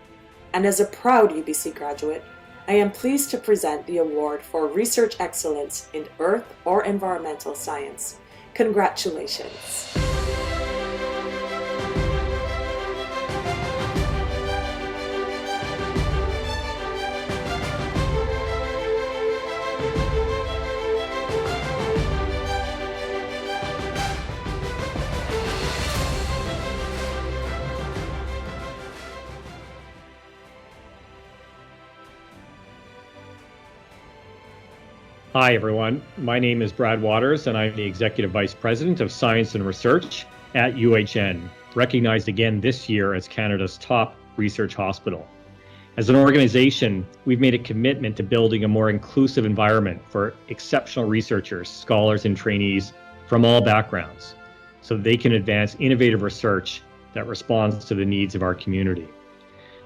and as a proud UBC graduate, I am pleased to present the award for Research Excellence in Earth or Environmental Science. Congratulations. Hi, everyone. My name is Brad Waters, and I'm the Executive Vice President of Science and Research at UHN, recognized again this year as Canada's top research hospital. As an organization, we've made a commitment to building a more inclusive environment for exceptional researchers, scholars, and trainees from all backgrounds, so that they can advance innovative research that responds to the needs of our community.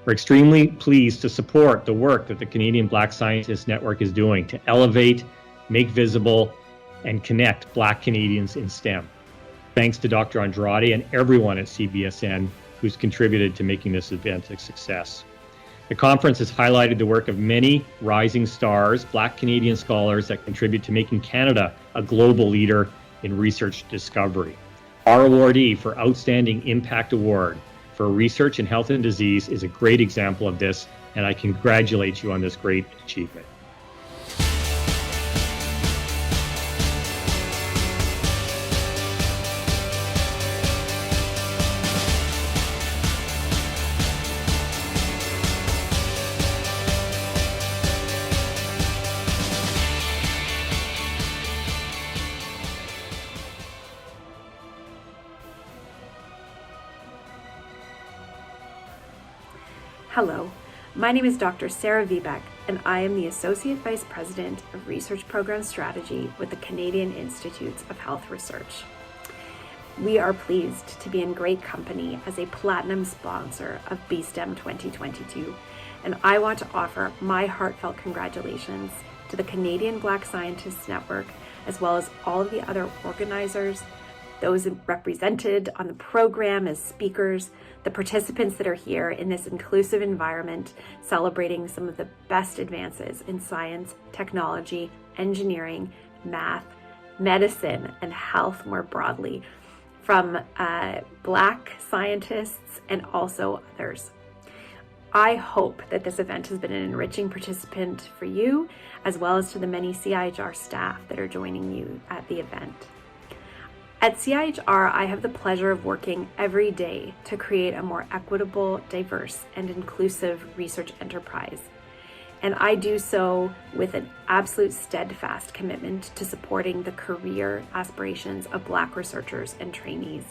We're extremely pleased to support the work that the Canadian Black Scientists Network is doing to elevate, make visible, and connect Black Canadians in STEM. Thanks to Dr. Andrade and everyone at CBSN who's contributed to making this event a success. The conference has highlighted the work of many rising stars, Black Canadian scholars that contribute to making Canada a global leader in research discovery. Our awardee for Outstanding Impact Award for Research in Health and Disease is a great example of this, and I congratulate you on this great achievement. Hello, my name is Dr. Sarah Viebeck, and I am the Associate Vice President of Research Program Strategy with the Canadian Institutes of Health Research. We are pleased to be in great company as a platinum sponsor of BESTEMM 2022, and I want to offer my heartfelt congratulations to the Canadian Black Scientists Network, as well as all of the other organizers, those represented on the program as speakers, the participants that are here in this inclusive environment, celebrating some of the best advances in science, technology, engineering, math, medicine, and health more broadly, from Black scientists and also others. I hope that this event has been an enriching participant for you, as well as to the many CIHR staff that are joining you at the event. At CIHR, I have the pleasure of working every day to create a more equitable, diverse, and inclusive research enterprise. And I do so with an absolute steadfast commitment to supporting the career aspirations of Black researchers and trainees.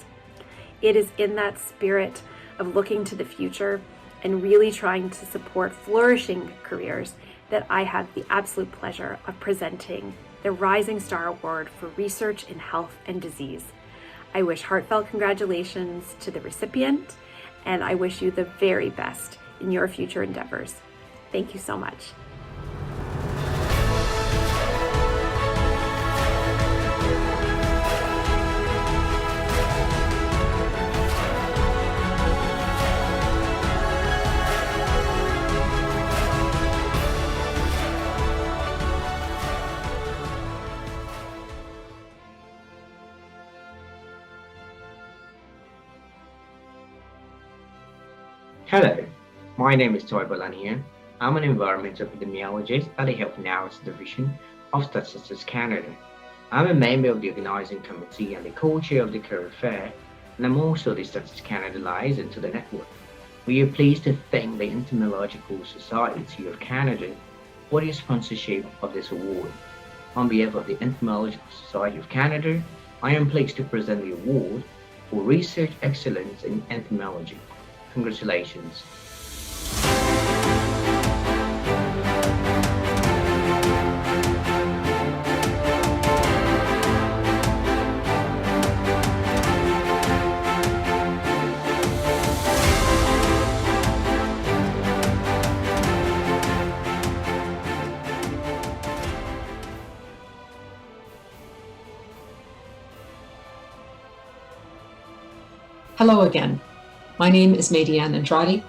It is in that spirit of looking to the future and really trying to support flourishing careers that I have the absolute pleasure of presenting the Rising Star Award for Research in Health and Disease. I wish heartfelt congratulations to the recipient, and I wish you the very best in your future endeavors. Thank you so much. Hello, my name is Toy Balanian. I'm an environmental epidemiologist at the Health Analysis Division of Statistics Canada. I'm a member of the organizing committee and the co-chair of the career fair, and I'm also the Statistics Canada liaison to the network. We are pleased to thank the Entomological Society of Canada for their sponsorship of this award. On behalf of the Entomological Society of Canada, I am pleased to present the award for Research Excellence in Entomology. Congratulations. Hello again. My name is Madiane Andrade,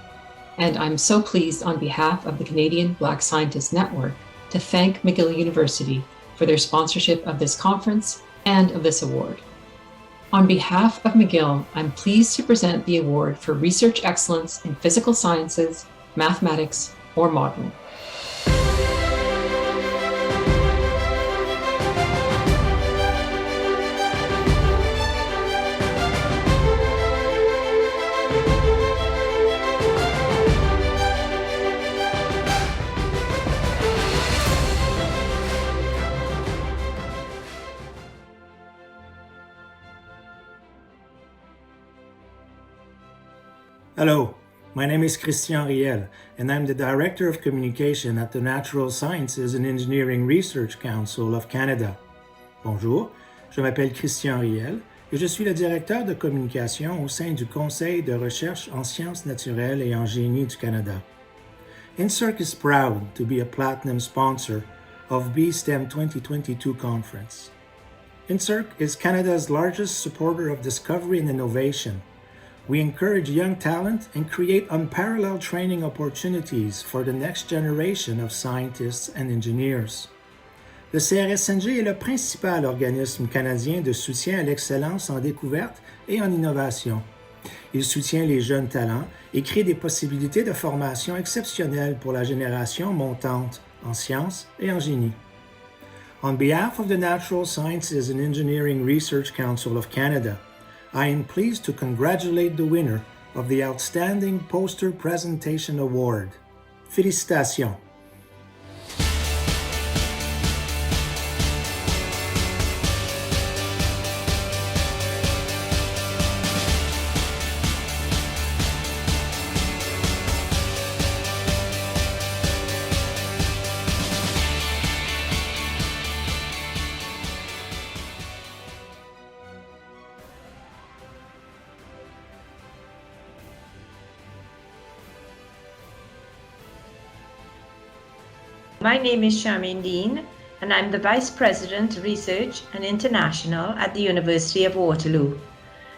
and I'm so pleased on behalf of the Canadian Black Scientists Network to thank McGill University for their sponsorship of this conference and of this award. On behalf of McGill, I'm pleased to present the award for Research Excellence in Physical Sciences, Mathematics, or Modeling. Hello, my name is Christian Riel, and I'm the Director of Communication at the Natural Sciences and Engineering Research Council of Canada. Bonjour, je m'appelle Christian Riel et je suis le directeur de communication au sein du Conseil de recherche en sciences naturelles et en génie du Canada. INSERC is proud to be a platinum sponsor of BESTEMM 2022 conference. INSERC is Canada's largest supporter of discovery and innovation. We encourage young talent and create unparalleled training opportunities for the next generation of scientists and engineers. Le CRSNG est le principal organisme canadien de soutien à l'excellence en découverte et en innovation. Il soutient les jeunes talents et crée des possibilités de formation exceptionnelles pour la génération montante en sciences et en génie. On behalf of the Natural Sciences and Engineering Research Council of Canada, I am pleased to congratulate the winner of the Outstanding Poster Presentation Award. Félicitations! My name is Charmaine Dean, and I'm the Vice President, Research and International at the University of Waterloo.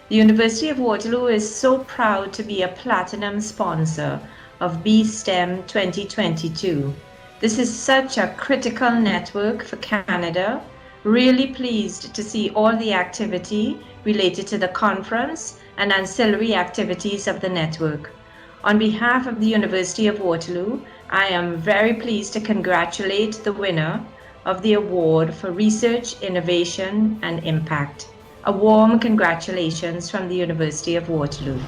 The University of Waterloo is so proud to be a platinum sponsor of BESTEMM 2022. This is such a critical network for Canada. Really pleased to see all the activity related to the conference and ancillary activities of the network. On behalf of the University of Waterloo, I am very pleased to congratulate the winner of the award for Research, Innovation and Impact. A warm congratulations from the University of Waterloo.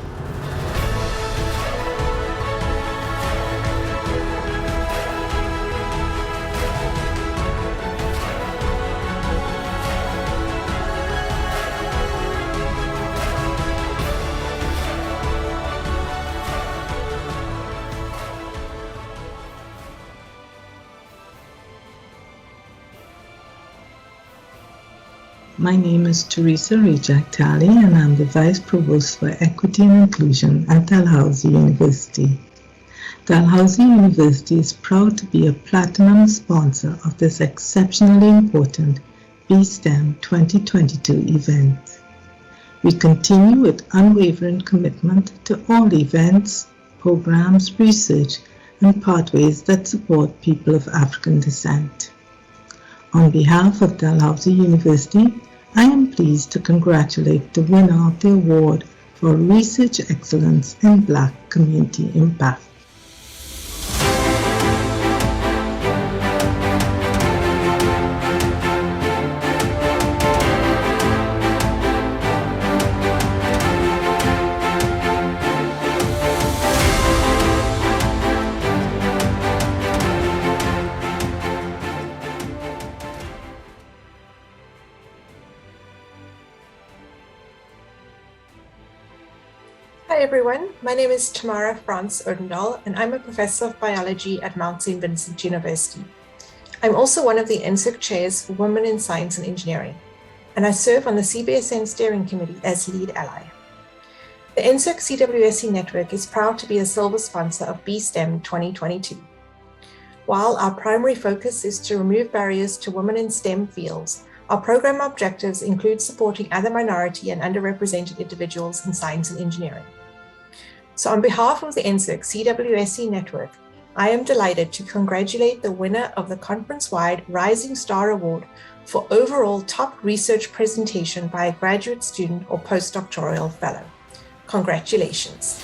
My name is Teresa Rejak-Talley, and I'm the Vice Provost for Equity and Inclusion at Dalhousie University. Dalhousie University is proud to be a platinum sponsor of this exceptionally important BESTEMM 2022 event. We continue with unwavering commitment to all events, programs, research, and pathways that support people of African descent. On behalf of Dalhousie University, I am pleased to congratulate the winner of the award for Research Excellence in Black Community Impact. Hi everyone, my name is Tamara Franz Odendahl and I'm a professor of biology at Mount St. Vincent University. I'm also one of the NSERC chairs for Women in Science and Engineering, and I serve on the CBSN steering committee as lead ally. The NSERC CWSC network is proud to be a silver sponsor of BESTEMM 2022. While our primary focus is to remove barriers to women in STEM fields, our program objectives include supporting other minority and underrepresented individuals in science and engineering. So on behalf of the NSERC CWSC network, I am delighted to congratulate the winner of the conference-wide Rising Star Award for overall top research presentation by a graduate student or postdoctoral fellow. Congratulations.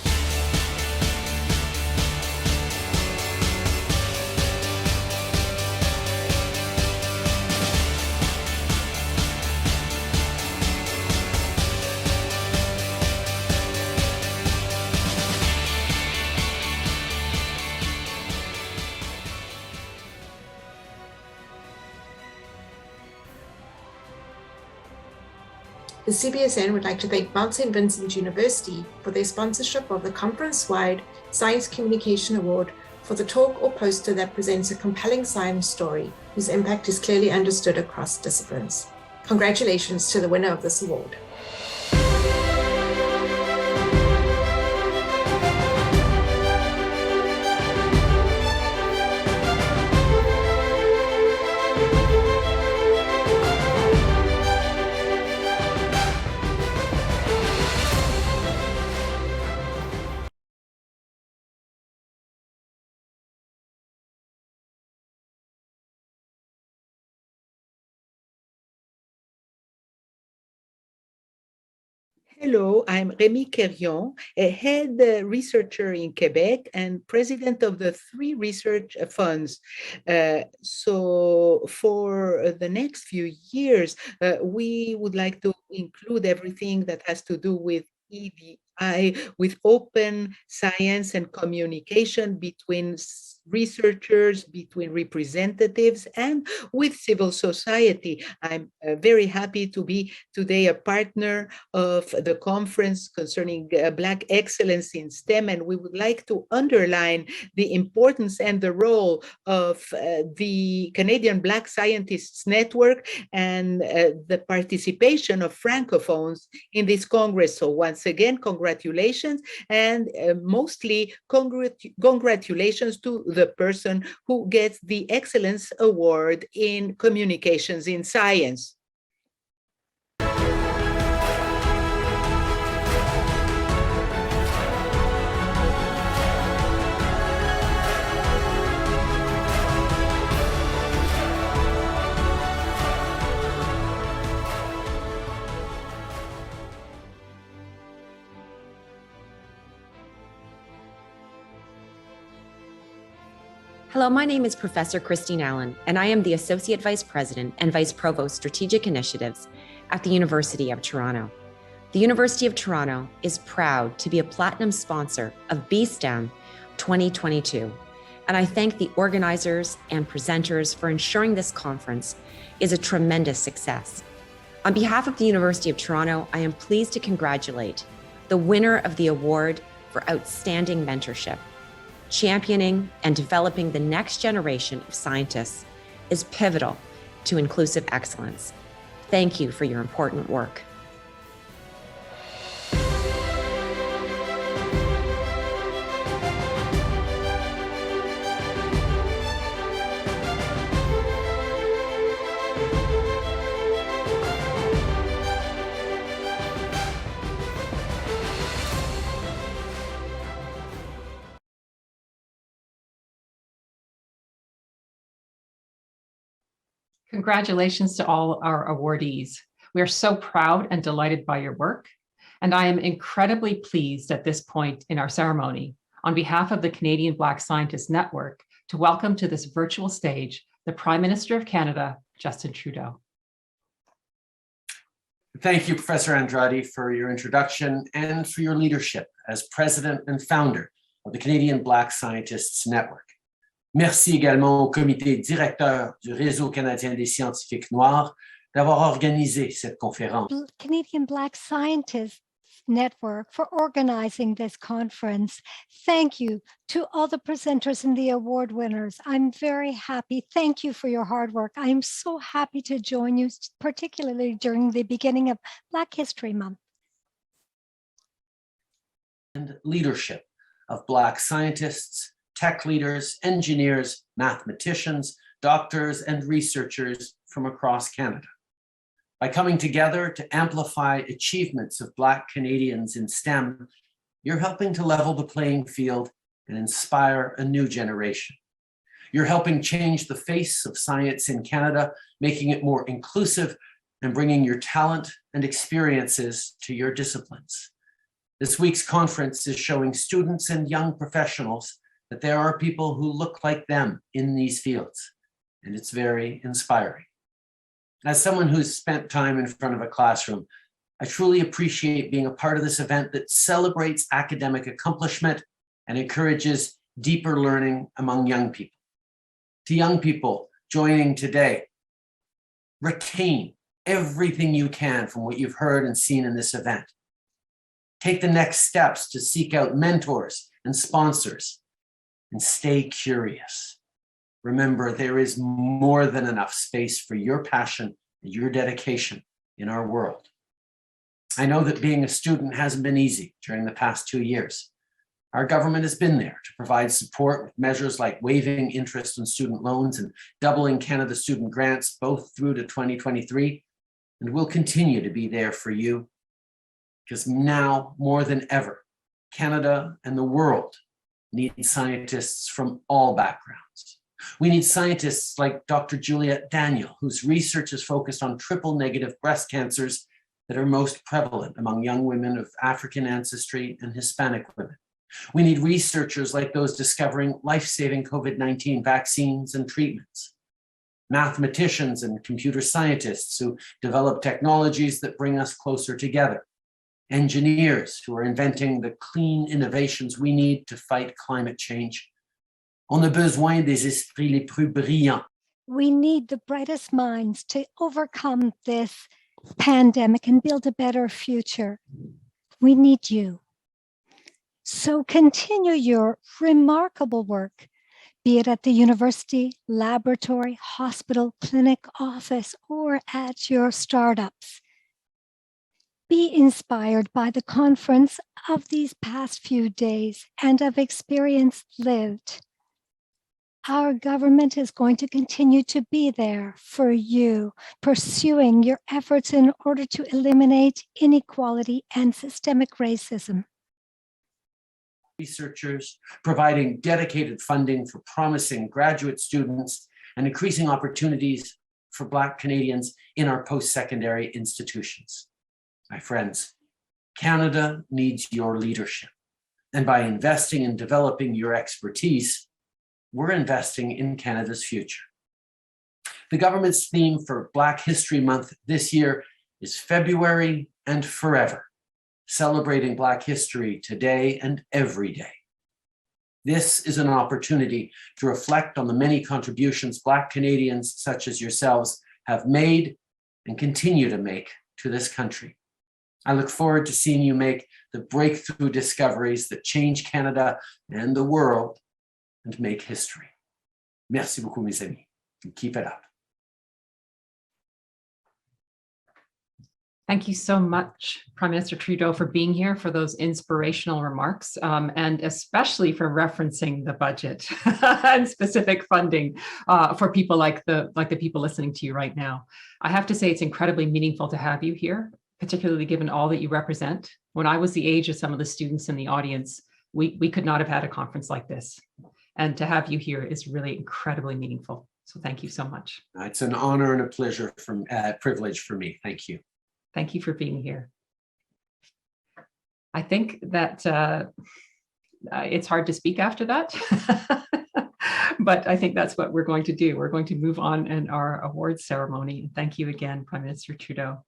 The CBSN would like to thank Mount St. Vincent University for their sponsorship of the conference-wide Science Communication Award for the talk or poster that presents a compelling science story whose impact is clearly understood across disciplines. Congratulations to the winner of this award. Hello, I'm Rémi Quérion, a head researcher in Quebec and president of the 3 research funds. So for the next few years, we would like to include everything that has to do with EDI, with open science and communication between researchers, between representatives, and with civil society. I'm very happy to be today a partner of the conference concerning Black excellence in STEM, and we would like to underline the importance and the role of the Canadian Black Scientists Network and the participation of Francophones in this Congress. So once again, congratulations, and mostly congratulations to the person who gets the Excellence Award in Communications in Science. Hello, my name is Professor Christine Allen, and I am the Associate Vice President and Vice Provost Strategic Initiatives at the University of Toronto. The University of Toronto is proud to be a platinum sponsor of BESTEMM 2022, and I thank the organizers and presenters for ensuring this conference is a tremendous success. On behalf of the University of Toronto, I am pleased to congratulate the winner of the award for outstanding mentorship. Championing and developing the next generation of scientists is pivotal to inclusive excellence. Thank you for your important work. Congratulations to all our awardees. We are so proud and delighted by your work, and I am incredibly pleased at this point in our ceremony, on behalf of the Canadian Black Scientists Network, to welcome to this virtual stage the Prime Minister of Canada, Justin Trudeau. Thank you, Professor Andrade, for your introduction and for your leadership as President and founder of the Canadian Black Scientists Network. Merci également au comité directeur du Réseau canadien des scientifiques noirs d'avoir organisé cette conférence. Canadian Black Scientists Network for organizing this conference. Thank you to all the presenters and the award winners. I'm very happy. Thank you for your hard work. I'm so happy to join you, particularly during the beginning of Black History Month. And leadership of Black scientists, tech leaders, engineers, mathematicians, doctors, and researchers from across Canada. By coming together to amplify achievements of Black Canadians in STEM, you're helping to level the playing field and inspire a new generation. You're helping change the face of science in Canada, making it more inclusive and bringing your talent and experiences to your disciplines. This week's conference is showing students and young professionals that there are people who look like them in these fields, and it's very inspiring. As someone who's spent time in front of a classroom, I truly appreciate being a part of this event that celebrates academic accomplishment and encourages deeper learning among young people. To young people joining today, retain everything you can from what you've heard and seen in this event. Take the next steps to seek out mentors and sponsors, and stay curious. Remember, there is more than enough space for your passion and your dedication in our world. I know that being a student hasn't been easy during the past 2 years. Our government has been there to provide support with measures like waiving interest on student loans and doubling Canada student grants, both through to 2023, and will continue to be there for you, because now more than ever, Canada and the world need scientists from all backgrounds. We need scientists like Dr. Juliette Daniel, whose research is focused on triple-negative breast cancers that are most prevalent among young women of African ancestry and Hispanic women. We need researchers like those discovering life-saving COVID-19 vaccines and treatments, mathematicians and computer scientists who develop technologies that bring us closer together, engineers who are inventing the clean innovations we need to fight climate change. On a besoin des esprits les plus brillants. We need the brightest minds to overcome this pandemic and build a better future. We need you. So continue your remarkable work, be it at the university, laboratory, hospital, clinic, office, or at your startups. Be inspired by the conference of these past few days and of experience lived. Our government is going to continue to be there for you, pursuing your efforts in order to eliminate inequality and systemic racism. Researchers, providing dedicated funding for promising graduate students, and increasing opportunities for Black Canadians in our post-secondary institutions. My friends, Canada needs your leadership. And by investing in developing your expertise, we're investing in Canada's future. The government's theme for Black History Month this year is February and Forever, celebrating Black history today and every day. This is an opportunity to reflect on the many contributions Black Canadians such as yourselves have made and continue to make to this country. I look forward to seeing you make the breakthrough discoveries that change Canada and the world and make history. Merci beaucoup, mes amis, and keep it up. Thank you so much, Prime Minister Trudeau, for being here, for those inspirational remarks, and especially for referencing the budget and specific funding for people like the people listening to you right now. I have to say it's incredibly meaningful to have you here, particularly given all that you represent. When I was the age of some of the students in the audience, we could not have had a conference like this. And to have you here is really incredibly meaningful. So thank you so much. It's an honor and a pleasure, privilege for me. Thank you. Thank you for being here. I think that it's hard to speak after that, but I think that's what we're going to do. We're going to move on in our awards ceremony. Thank you again, Prime Minister Trudeau.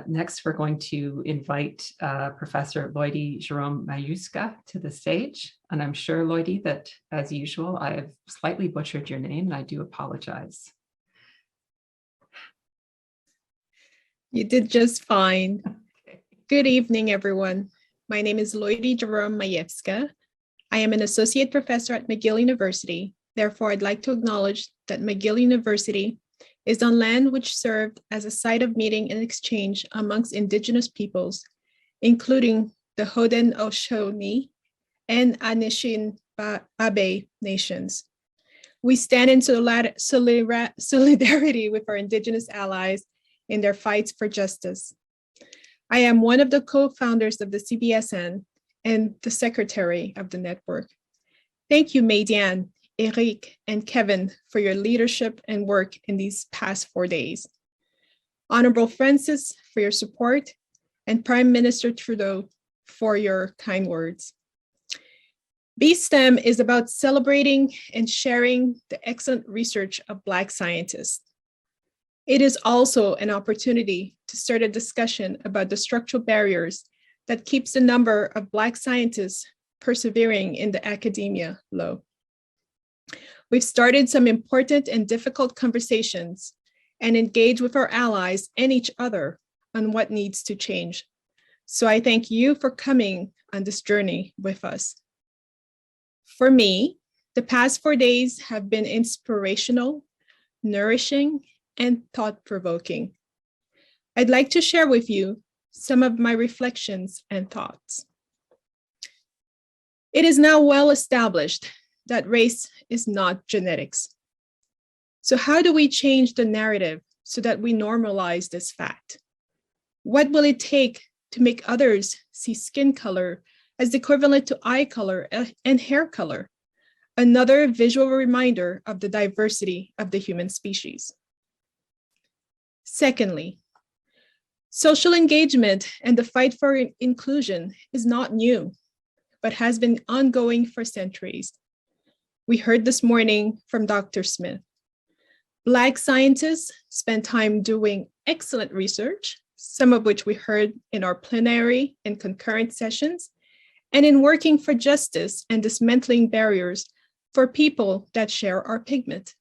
Next, we're going to invite Professor Loidi Jerome-Mayuska to the stage. And I'm sure, Loidi, that as usual, I have slightly butchered your name and I do apologize. You did just fine. Okay. Good evening, everyone. My name is Loidi Jerome-Mayuska. I am an associate professor at McGill University. Therefore, I'd like to acknowledge that McGill University is on land which served as a site of meeting and exchange amongst Indigenous peoples, including the Haudenosaunee and Anishinaabe nations. We stand in solidarity with our Indigenous allies in their fights for justice. I am one of the co-founders of the CBSN and the secretary of the network. Thank you, Maidiane, Eric, and Kevin for your leadership and work in these past 4 days. Honorable Francis for your support, and Prime Minister Trudeau for your kind words. BESTEMM is about celebrating and sharing the excellent research of Black scientists. It is also an opportunity to start a discussion about the structural barriers that keeps the number of Black scientists persevering in the academia low. We've started some important and difficult conversations, and engage with our allies and each other on what needs to change. So I thank you for coming on this journey with us. For me, the past 4 days have been inspirational, nourishing, and thought-provoking. I'd like to share with you some of my reflections and thoughts. It is now well established that race is not genetics. So how do we change the narrative so that we normalize this fact? What will it take to make others see skin color as equivalent to eye color and hair color? Another visual reminder of the diversity of the human species. Secondly, social engagement and the fight for inclusion is not new, but has been ongoing for centuries. We heard this morning from Dr. Smith. Black scientists spend time doing excellent research, some of which we heard in our plenary and concurrent sessions, and in working for justice and dismantling barriers for people that share our pigment.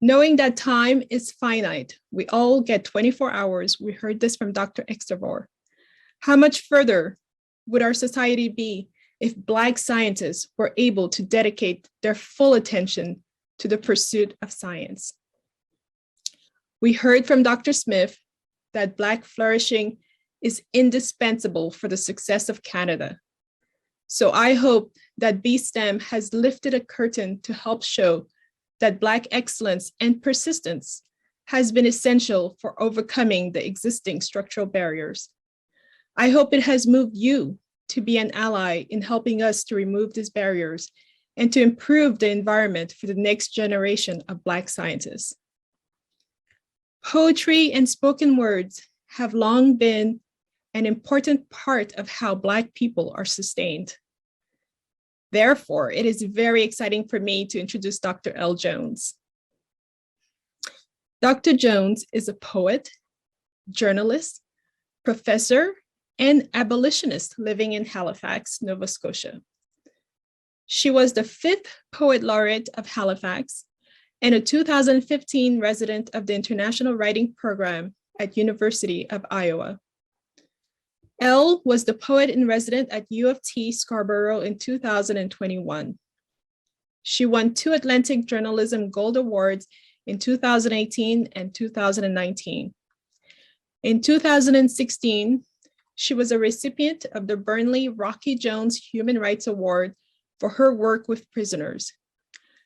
Knowing that time is finite, we all get 24 hours. We heard this from Dr. Extravor. How much further would our society be if Black scientists were able to dedicate their full attention to the pursuit of science? We heard from Dr. Smith that Black flourishing is indispensable for the success of Canada. So I hope that BESTEMM has lifted a curtain to help show that Black excellence and persistence has been essential for overcoming the existing structural barriers. I hope it has moved you to be an ally in helping us to remove these barriers and to improve the environment for the next generation of Black scientists. Poetry and spoken words have long been an important part of how Black people are sustained. Therefore, it is very exciting for me to introduce Dr. L. Jones. Dr. Jones is a poet, journalist, professor, and abolitionist living in Halifax, Nova Scotia. She was the 5th Poet Laureate of Halifax and a 2015 resident of the International Writing Program at University of Iowa. Elle was the poet in resident at U of T Scarborough in 2021. She won 2 Atlantic Journalism Gold Awards in 2018 and 2019. In 2016, she was a recipient of the Burnley Rocky Jones Human Rights Award for her work with prisoners.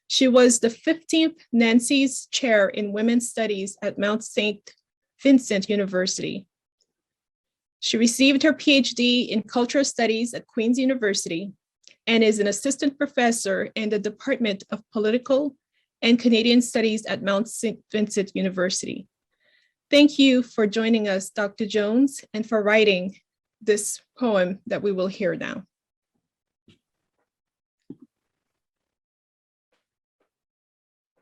She was the 15th Nancy's Chair in Women's Studies at Mount St. Vincent University. She received her PhD in Cultural Studies at Queen's University and is an assistant professor in the Department of Political and Canadian Studies at Mount St. Vincent University. Thank you for joining us, Dr. Jones, and for writing this poem that we will hear now.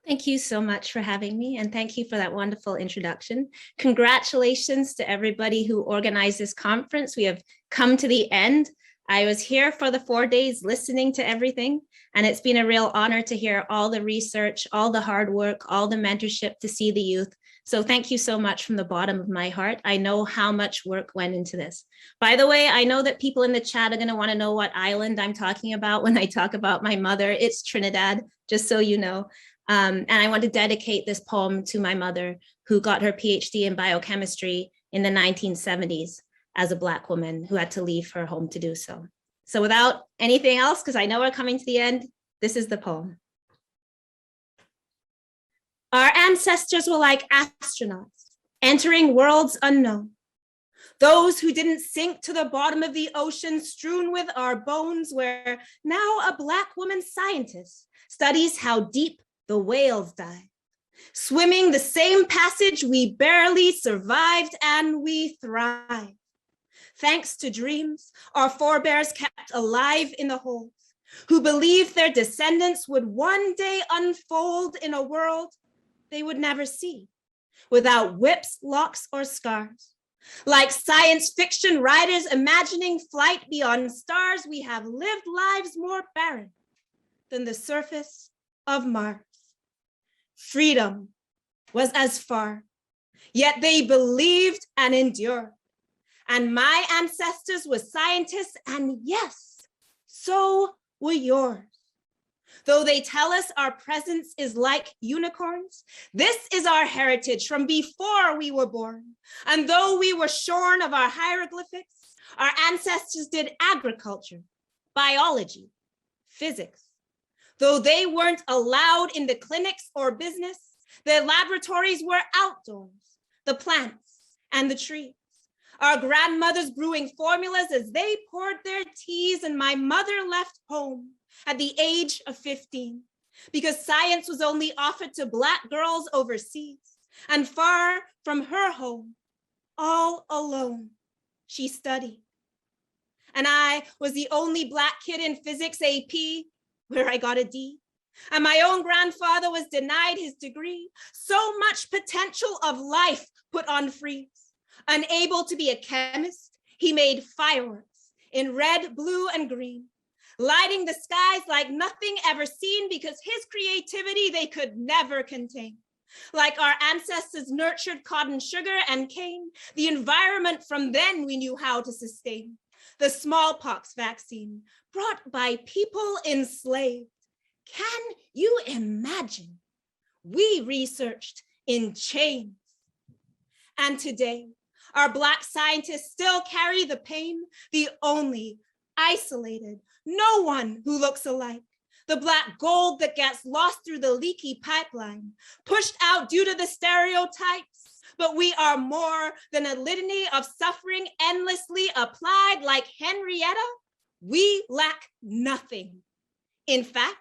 Thank you so much for having me, and thank you for that wonderful introduction. Congratulations to everybody who organized this conference. We have come to the end. I was here for the 4 days listening to everything, and it's been a real honor to hear all the research, all the hard work, all the mentorship to see the youth. So thank you so much from the bottom of my heart. I know how much work went into this. By the way, I know that people in the chat are going to want to know what island I'm talking about when I talk about my mother. It's Trinidad, just so you know. And I want to dedicate this poem to my mother, who got her PhD in biochemistry in the 1970s as a Black woman who had to leave her home to do so. So without anything else, because I know we're coming to the end, this is the poem. Our ancestors were like astronauts entering worlds unknown. Those who didn't sink to the bottom of the ocean strewn with our bones, where now a Black woman scientist studies how deep the whales dive, swimming the same passage we barely survived, and we thrive. Thanks to dreams our forebears kept alive in the hold, who believed their descendants would one day unfold in a world they would never see, without whips, locks, or scars. Like science fiction writers imagining flight beyond stars, we have lived lives more barren than the surface of Mars. Freedom was as far, yet they believed and endured. And my ancestors were scientists, and yes, so were yours. Though they tell us our presence is like unicorns, this is our heritage from before we were born. And though we were shorn of our hieroglyphics, our ancestors did agriculture, biology, physics. Though they weren't allowed in the clinics or business, their laboratories were outdoors, the plants and the trees. Our grandmothers brewing formulas as they poured their teas, and my mother left home at the age of 15 because science was only offered to Black girls overseas, and far from her home, all alone, she studied. And I was the only Black kid in physics AP where I got a D. And my own grandfather was denied his degree. So much potential of life put on freeze. Unable to be a chemist, he made fireworks in red, blue, and green, lighting the skies like nothing ever seen because his creativity they could never contain. Like our ancestors nurtured cotton, sugar, and cane, the environment from then we knew how to sustain. The smallpox vaccine brought by people enslaved. Can you imagine? We researched in chains. And today, our Black scientists still carry the pain, the only isolated, no one who looks alike. The Black gold that gets lost through the leaky pipeline, pushed out due to the stereotypes. But we are more than a litany of suffering endlessly applied like Henrietta. We lack nothing. In fact,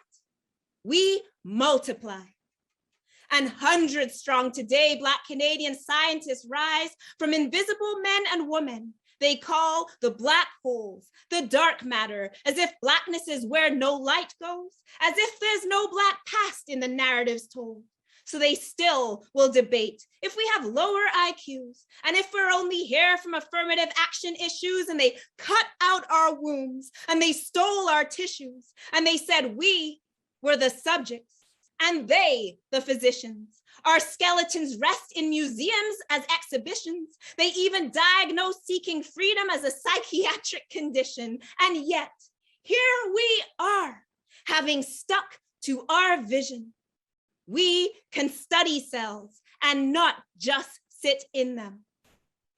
we multiply. And hundreds strong today, Black Canadian scientists rise from invisible men and women they call the black holes, the dark matter, as if Blackness is where no light goes, as if there's no Black past in the narratives told. So they still will debate if we have lower IQs and if we're only here from affirmative action issues, and they cut out our wombs and they stole our tissues and they said we were the subjects and they the physicians. Our skeletons rest in museums as exhibitions. They even diagnose seeking freedom as a psychiatric condition. And yet here we are, having stuck to our vision. We can study cells and not just sit in them.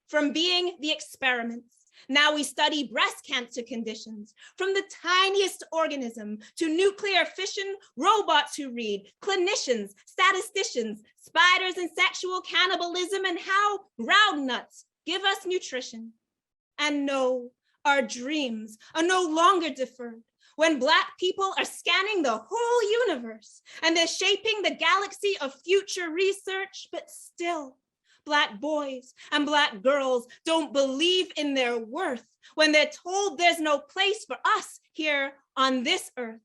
From being the experiments, now we study breast cancer conditions. From the tiniest organism to nuclear fission, robots who read, clinicians, statisticians, spiders and sexual cannibalism, and how groundnuts give us nutrition. And no, our dreams are no longer deferred. When Black people are scanning the whole universe and they're shaping the galaxy of future research, but still, Black boys and Black girls don't believe in their worth when they're told there's no place for us here on this earth.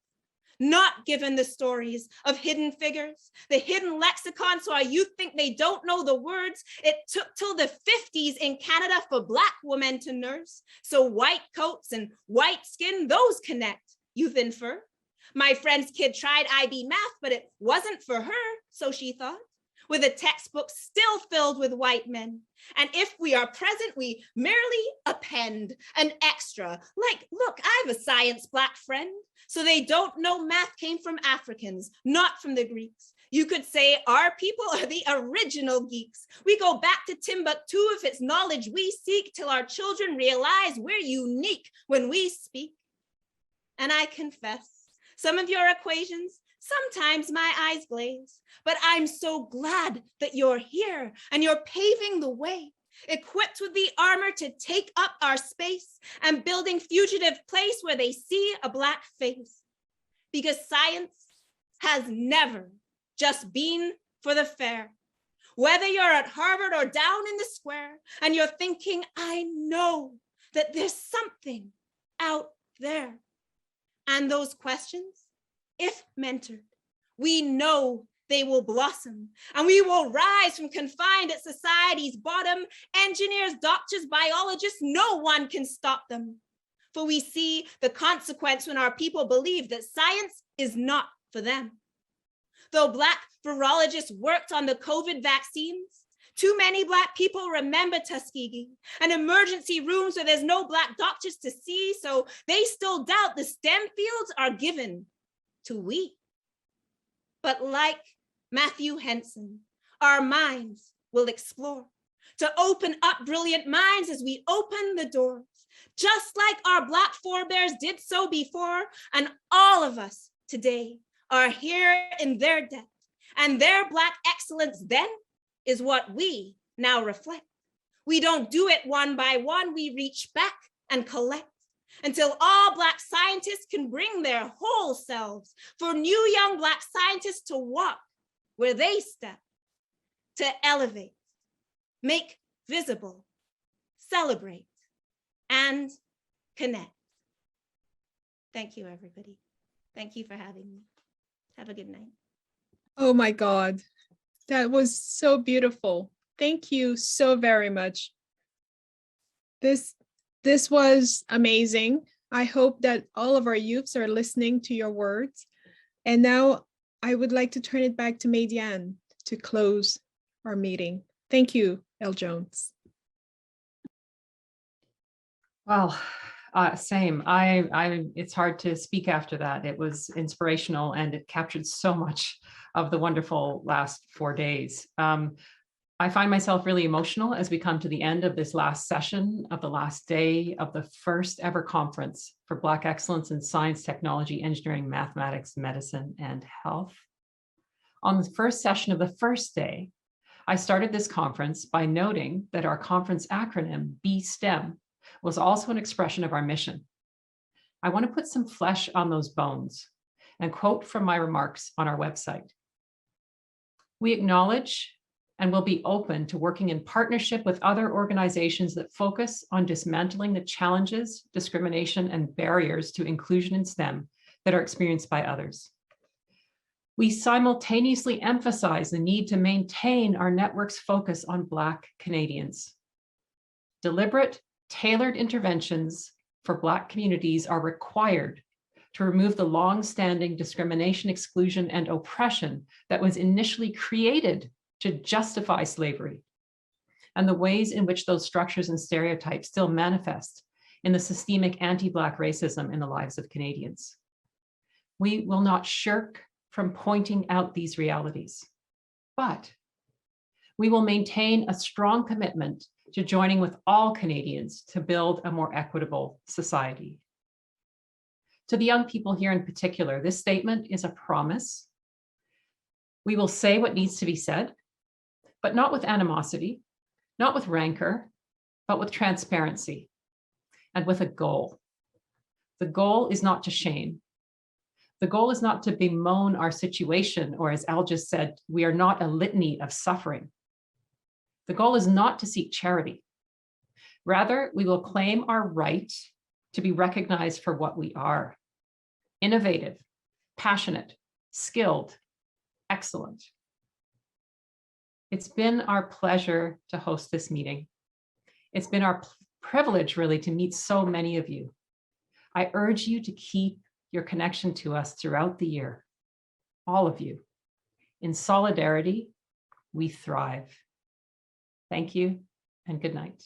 Not given the stories of hidden figures, the hidden lexicon, so our youth think they don't know the words. It took till the 50s in Canada for Black women to nurse. So white coats and white skin, those connect, youth infer. My friend's kid tried IB math, but it wasn't for her, so she thought, with a textbook still filled with white men. And if we are present, we merely append an extra, like, look, I have a science Black friend. So they don't know math came from Africans, not from the Greeks. You could say our people are the original geeks. We go back to Timbuktu if it's knowledge we seek, till our children realize we're unique when we speak. And I confess, some of your equations, sometimes my eyes glaze, but I'm so glad that you're here and you're paving the way, equipped with the armor to take up our space and building fugitive place where they see a Black face. Because science has never just been for the fair. Whether you're at Harvard or down in the square and you're thinking, I know that there's something out there. And those questions, if mentored, we know they will blossom and we will rise from confined at society's bottom. Engineers, doctors, biologists, no one can stop them. For we see the consequence when our people believe that science is not for them. Though Black virologists worked on the COVID vaccines, too many Black people remember Tuskegee and emergency rooms where there's no Black doctors to see, so they still doubt the STEM fields are given to we. But like Matthew Henson, our minds will explore to open up brilliant minds as we open the doors, just like our Black forebears did so before, and all of us today are here in their depth, and their Black excellence then is what we now reflect. We don't do it one by one, we reach back and collect until all Black scientists can bring their whole selves for new young Black scientists to walk where they step, to elevate, make visible, celebrate, and connect. Thank you, everybody. Thank you for having me. Have a good night. Oh my God, that was so beautiful. Thank you so very much. This was amazing. I hope that all of our youths are listening to your words. And now I would like to turn it back to Madiane to close our meeting. Thank you, Elle Jones. Well, same. It's hard to speak after that. It was inspirational and it captured so much of the wonderful last 4 days. I find myself really emotional as we come to the end of this last session of the last day of the first ever conference for Black excellence in science, technology, engineering, mathematics, medicine, and health. On the first session of the first day, I started this conference by noting that our conference acronym, BESTEMM, was also an expression of our mission. I want to put some flesh on those bones and quote from my remarks on our website. We acknowledge and will be open to working in partnership with other organizations that focus on dismantling the challenges, discrimination, and barriers to inclusion in STEM that are experienced by others. We simultaneously emphasize the need to maintain our network's focus on Black Canadians. Deliberate, tailored interventions for Black communities are required to remove the long-standing discrimination, exclusion, and oppression that was initially created to justify slavery, and the ways in which those structures and stereotypes still manifest in the systemic anti-Black racism in the lives of Canadians. We will not shirk from pointing out these realities, but we will maintain a strong commitment to joining with all Canadians to build a more equitable society. To the young people here in particular, this statement is a promise. We will say what needs to be said, but not with animosity, not with rancor, but with transparency and with a goal. The goal is not to shame. The goal is not to bemoan our situation, or as Al just said, we are not a litany of suffering. The goal is not to seek charity. Rather, we will claim our right to be recognized for what we are: innovative, passionate, skilled, excellent. It's been our pleasure to host this meeting. It's been our privilege, really, to meet so many of you. I urge you to keep your connection to us throughout the year, all of you. In solidarity, we thrive. Thank you and good night.